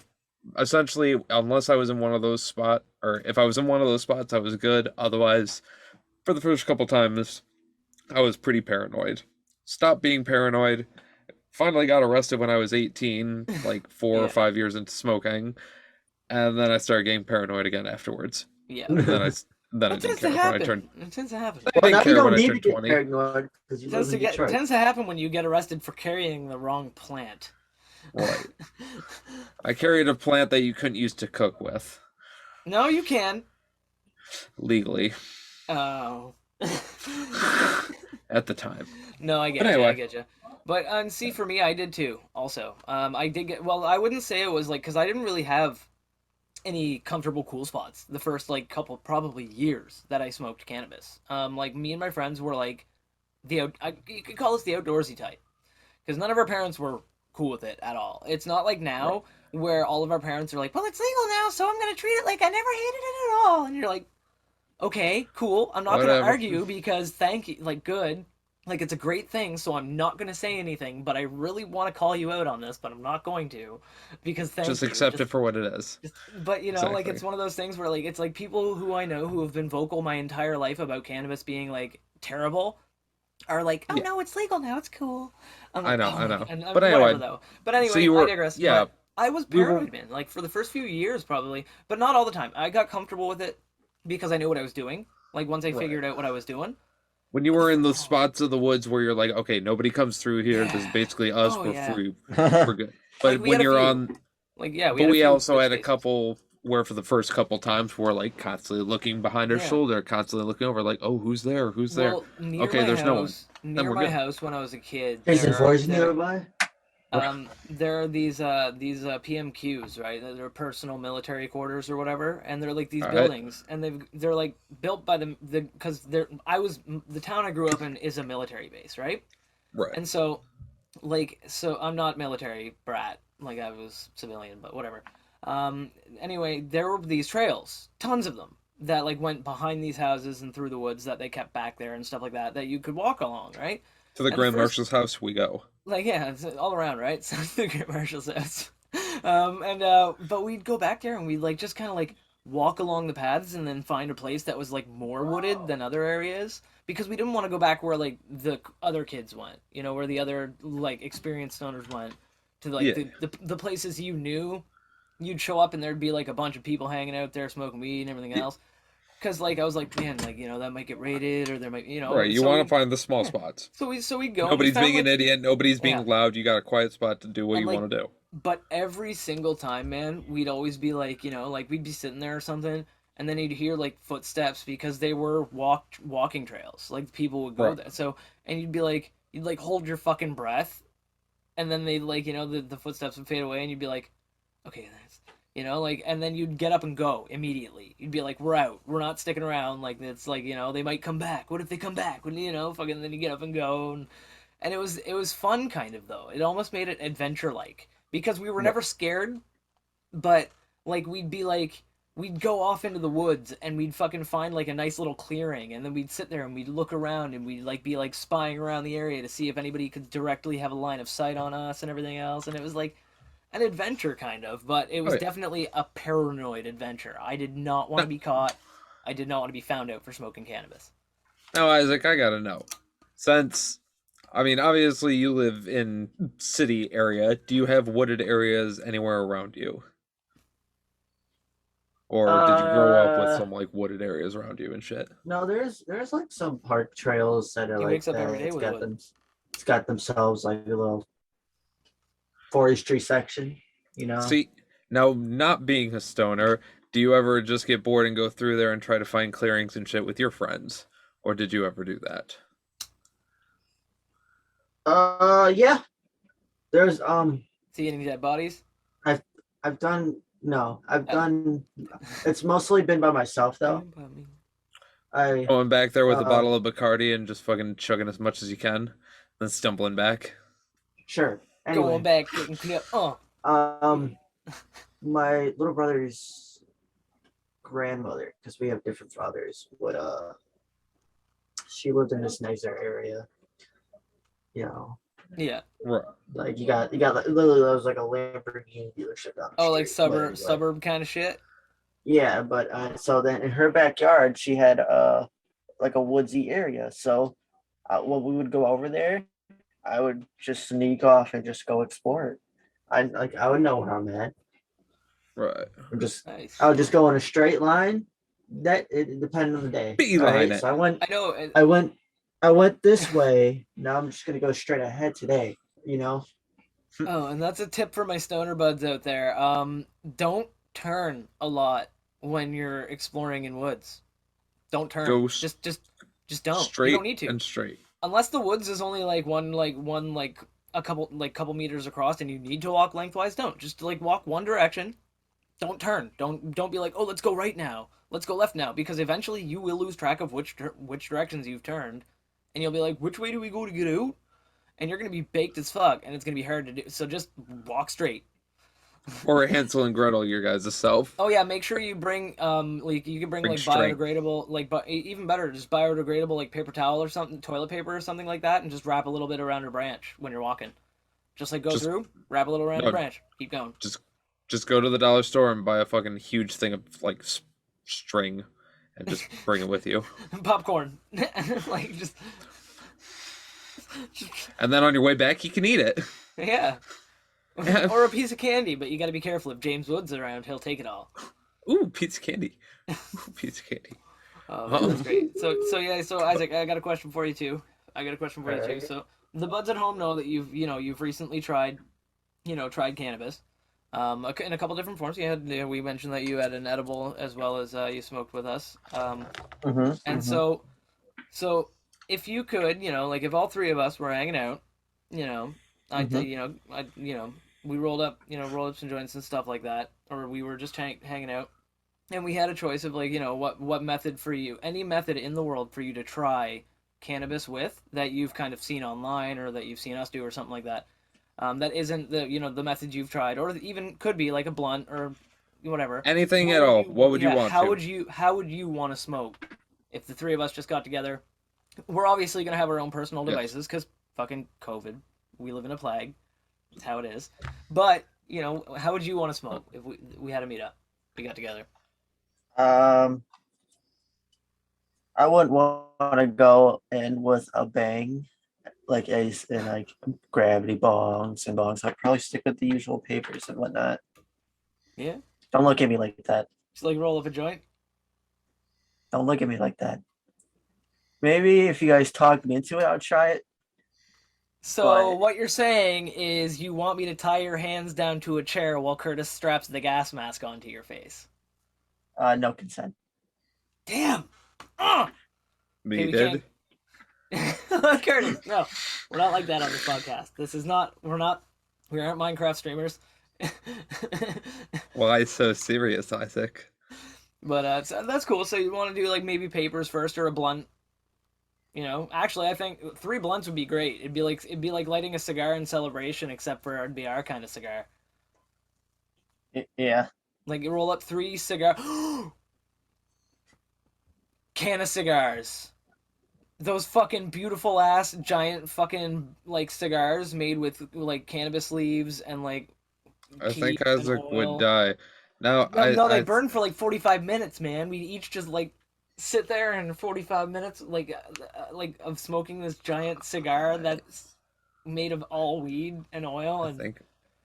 Essentially, unless I was in one of those spots, or if I was in one of those spots, I was good. Otherwise, for the first couple times, I was pretty paranoid. Stopped being paranoid. Finally got arrested when I was 18, like 4 or 5 years into smoking. And then I started getting paranoid again afterwards. Yeah. Then I didn't care when I turned. It tends to happen. I didn't care when I need turned to get 20. paranoid because you live in Detroit. It tends to happen when you get arrested for carrying the wrong plant. Right. I carried a plant that you couldn't use to cook with. No, you can. Legally. Oh. At the time. No, I get you. I get you. But see, for me, I did too. Also, I did get. Well, I wouldn't say it was like because I didn't really have any comfortable cool spots the first like couple probably years that I smoked cannabis. Like me and my friends were like you could call us the outdoorsy type because none of our parents were cool with it at all. It's not like now where all of our parents are like, well, it's legal now, so I'm gonna treat it like I never hated it at all. And you're like, okay, cool. I'm not gonna argue because thank you, like good. Like, it's a great thing, so I'm not going to say anything, but I really want to call you out on this, but I'm not going to, because thank you. Just accept it for what it is. But, like, it's one of those things where, like, it's like people who I know who have been vocal my entire life about cannabis being, like, terrible are like, oh, no, it's legal now, it's cool. I'm like, I know. But anyway, I digress. Yeah. But I was paranoid, man, like, for the first few years, probably, but not all the time. I got comfortable with it because I knew what I was doing. Like, once I figured out what I was doing. When you were in those spots of the woods where you're like, okay, nobody comes through here. This is basically us. We're free. We're good. But like when you're on, like but we also had a couple where for the first couple times we're like constantly looking behind our Yeah. shoulder, constantly looking over, like, oh, who's there? Who's there? Well, Okay, there's no one. Then near we're my good. house when I was a kid, Jason Voorhees nearby. there are these PMQs, right? They're personal military quarters or whatever, and they're like these All right. buildings, and they're like built by the because the town I grew up in is a military base, right? Right. And so, like, so I'm not military brat, like I was civilian, but whatever. Anyway, there were these trails, tons of them, that like went behind these houses and through the woods that they kept back there and stuff like that that you could walk along, right? To the And Grand first- Marshal's house we go. Like yeah, it's all around, right? So the Great Marshall's house. But we'd go back there and we'd like just kind of like walk along the paths and then find a place that was like more wooded than other areas because we didn't want to go back where like the other kids went, you know, where the other like experienced owners went to like Yeah. the places you knew. You'd show up and there'd be like a bunch of people hanging out there smoking weed and everything else. Because like I was like, man, like you know that might get raided or there might, you know. Right. You so want we- to find the small spots. So we go. and we Nobody's found, being like, an idiot. Nobody's being Yeah. loud. You got a quiet spot to do what And, you like, want to do. But every single time, man, we'd always be like, you know, like we'd be sitting there or something, and then you'd hear like footsteps because they were walking trails. Like people would go Right. there. So and you'd like hold your fucking breath, and then they like you know the footsteps would fade away, and you'd be like, okay, that's you know like, and then you'd get up and go immediately. You'd be like, we're out. We're not sticking around. Like it's like you know they might come back. What if they come back? When you know fucking then you get up and go. And it was fun kind of though. It almost made it adventure like because we were never scared, but like we'd go off into the woods and we'd fucking find like a nice little clearing and then we'd sit there and we'd look around and we'd like be like spying around the area to see if anybody could directly have a line of sight on us and everything else and it was like an adventure kind of, but it was Oh, yeah. definitely a paranoid adventure. I did not want to be caught. I did not want to be found out for smoking cannabis. Now, Isaac, I gotta know. Since, I mean, obviously you live in city area, do you have wooded areas anywhere around you? Or did you grow up with some like wooded areas around you and shit? No, there's like some park trails that are He like wakes up that. every day with wood. It's got themselves like a little forestry section, you know. See, now not being a stoner, do you ever just get bored and go through there and try to find clearings and shit with your friends? Or did you ever do that? Yeah. There's See any dead bodies? I've done it's mostly been by myself though. I Going back there with a Uh, bottle of Bacardi and just fucking chugging as much as you can, then stumbling back. sure. Going Anyway, back, getting clear. my little brother's grandmother, because we have different fathers, would she lived in this nicer area. You know, Yeah. Right. like you got like, literally there was like a Lamborghini dealership down the Oh, like street, suburb like- suburb kind of shit. Yeah, but so then in her backyard she had like a woodsy area. So when we would go over there, I would just sneak off and just go explore it. I would know where I'm at. Right. Nice. I would just go in a straight line. That it depended on the day. Beeline it. So I know. I went this way. Now I'm just gonna go straight ahead today. You know. Oh, and that's a tip for my stoner buds out there. Don't turn a lot when you're exploring in woods. Don't turn. Go just don't. Straight You don't need to. and straight. Unless the woods is only like a couple meters across and you need to walk lengthwise, don't. Just like walk one direction. Don't turn. Don't be like, "Oh, let's go right now. Let's go left now," because eventually you will lose track of which directions you've turned and you'll be like, "Which way do we go to get out?" And you're going to be baked as fuck and it's going to be hard to do. So just walk straight. Or Hansel and Gretel, your guys' self. Oh yeah, make sure you bring like you can bring Bring like strength. biodegradable like but even better just biodegradable like paper towel or something, toilet paper or something like that, and just wrap a little bit around a branch when you're walking. Just like go Just- through, wrap a little around No. a branch, keep going. Just go to the dollar store and buy a fucking huge thing of like string and just bring it with you. Popcorn, like just And then on your way back, you can eat it. yeah. Yeah. Or a piece of candy, but you got to be careful. If James Woods is around, he'll take it all. Ooh, pizza candy. Ooh, pizza candy. Oh, man, that's great. So Isaac, I got a question for you too. So the buds at home know that you've recently tried cannabis. In a couple different forms. We mentioned that you had an edible as well as you smoked with us. And so if you could, like if all three of us were hanging out, we rolled up some joints and stuff like that, or we were just hanging out, and we had a choice of like, what method for you, any method in the world for you to try cannabis with that you've kind of seen online or that you've seen us do or something like that. That isn't the methods you've tried, or even could be like a blunt or whatever. Anything at all. What would you want how to? how would you want to smoke if the three of us just got together? We're obviously gonna have our own personal devices because fucking COVID. We live in a plague. It's how it is. But how would you want to smoke if we had a meetup? We got together. I wouldn't want to go in with a bang, like Ace and like gravity bongs and bongs. I'd probably stick with the usual papers and whatnot. Yeah. Don't look at me like that. Just like roll up a joint. Don't look at me like that. Maybe if you guys talk me into it, I'll try it. So what you're saying is you want me to tie your hands down to a chair while Curtis straps the gas mask onto your face. No consent. Damn. Me Okay, did. Curtis, no, we're not like that on this podcast. We aren't Minecraft streamers. Why so serious, Isaac? But that's cool. So you want to do like maybe papers first or a blunt? Actually, I think 3 blunts would be great. It'd be like lighting a cigar in celebration, except for it'd be our kind of cigar. Yeah. Like you roll up 3 cigar can of cigars. Those fucking beautiful ass giant fucking like cigars made with like cannabis leaves and like. I think Isaac would die. No, they burn for like 45 minutes, man. We each just like sit there and 45 minutes like of smoking this giant cigar that's made of all weed and oil. And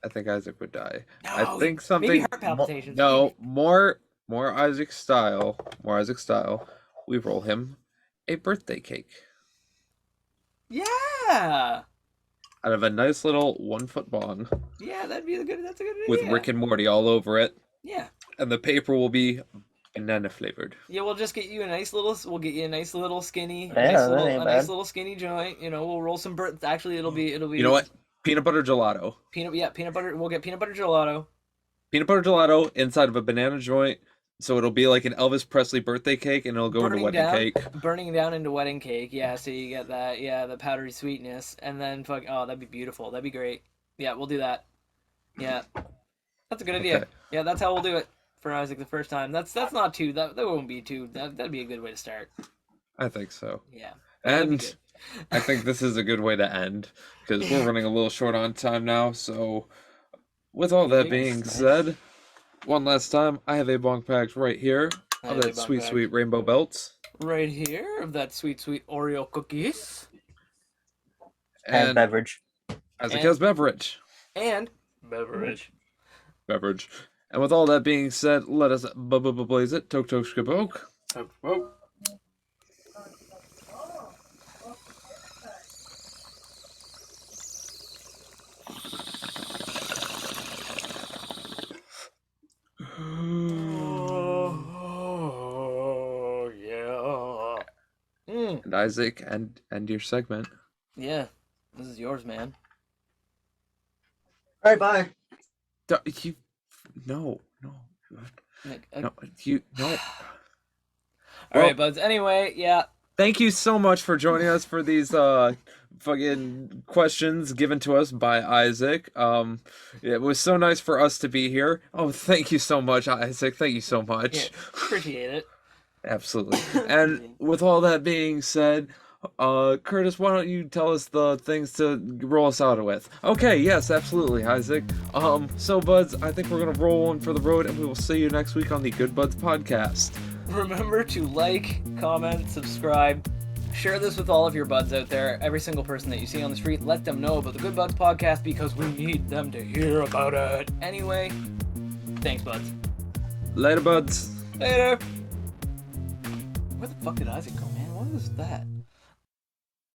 I think Isaac would die. no, I think something. Maybe heart palpitations. No, more Isaac style. More Isaac style. We roll him a birthday cake. Yeah. Out of a nice little 1-foot bong. Yeah, that's a good idea. With Rick and Morty all over it. Yeah. And the paper will be banana flavored. Yeah, we'll just get you a nice little skinny, nice little skinny joint. We'll roll some Actually, it'll be. You know what? Peanut butter gelato. Peanut butter. We'll get peanut butter gelato. Peanut butter gelato inside of a banana joint. So it'll be like an Elvis Presley birthday cake, and it'll go into wedding cake. Burning down into wedding cake, yeah. So you get that, yeah, the powdery sweetness, and then that'd be beautiful. That'd be great. Yeah, we'll do that. Yeah, that's a good idea. Okay. Yeah, that's how we'll do it for Isaac the first time. That's not too. That won't be too. That'd be a good way to start. I think so. Yeah. And I think this is a good way to end because we're running a little short on time now. So, with all that being said. One last time, I have a bong pack right here of that sweet rainbow belts. Right here of that sweet Oreo cookies. And beverage. Isaac has beverage. And beverage. Beverage. And with all that being said, let us blaze it. Tok tok shkapoke. Oh yeah. And Isaac, and your segment. Yeah, this is yours, man. All right, bye. No. Nick, No. All right, buds. Anyway, yeah. Thank you so much for joining us for these fucking questions given to us by Isaac. It was so nice for us to be here. Oh, thank you so much, Isaac. Thank you so much. Yeah, appreciate it. Absolutely. And with all that being said, Curtis, why don't you tell us the things to roll us out with? Okay, yes, absolutely, Isaac. So buds, I think we're gonna roll on for the road, and we will see you next week on the Good Buds podcast. Remember to like, comment, subscribe, share this with all of your buds out there. Every single person that you see on the street, let them know about the Good Buds podcast because we need them to hear about it. Anyway, thanks, buds. Later, buds. Later. Where the fuck did Isaac go, man? What is that?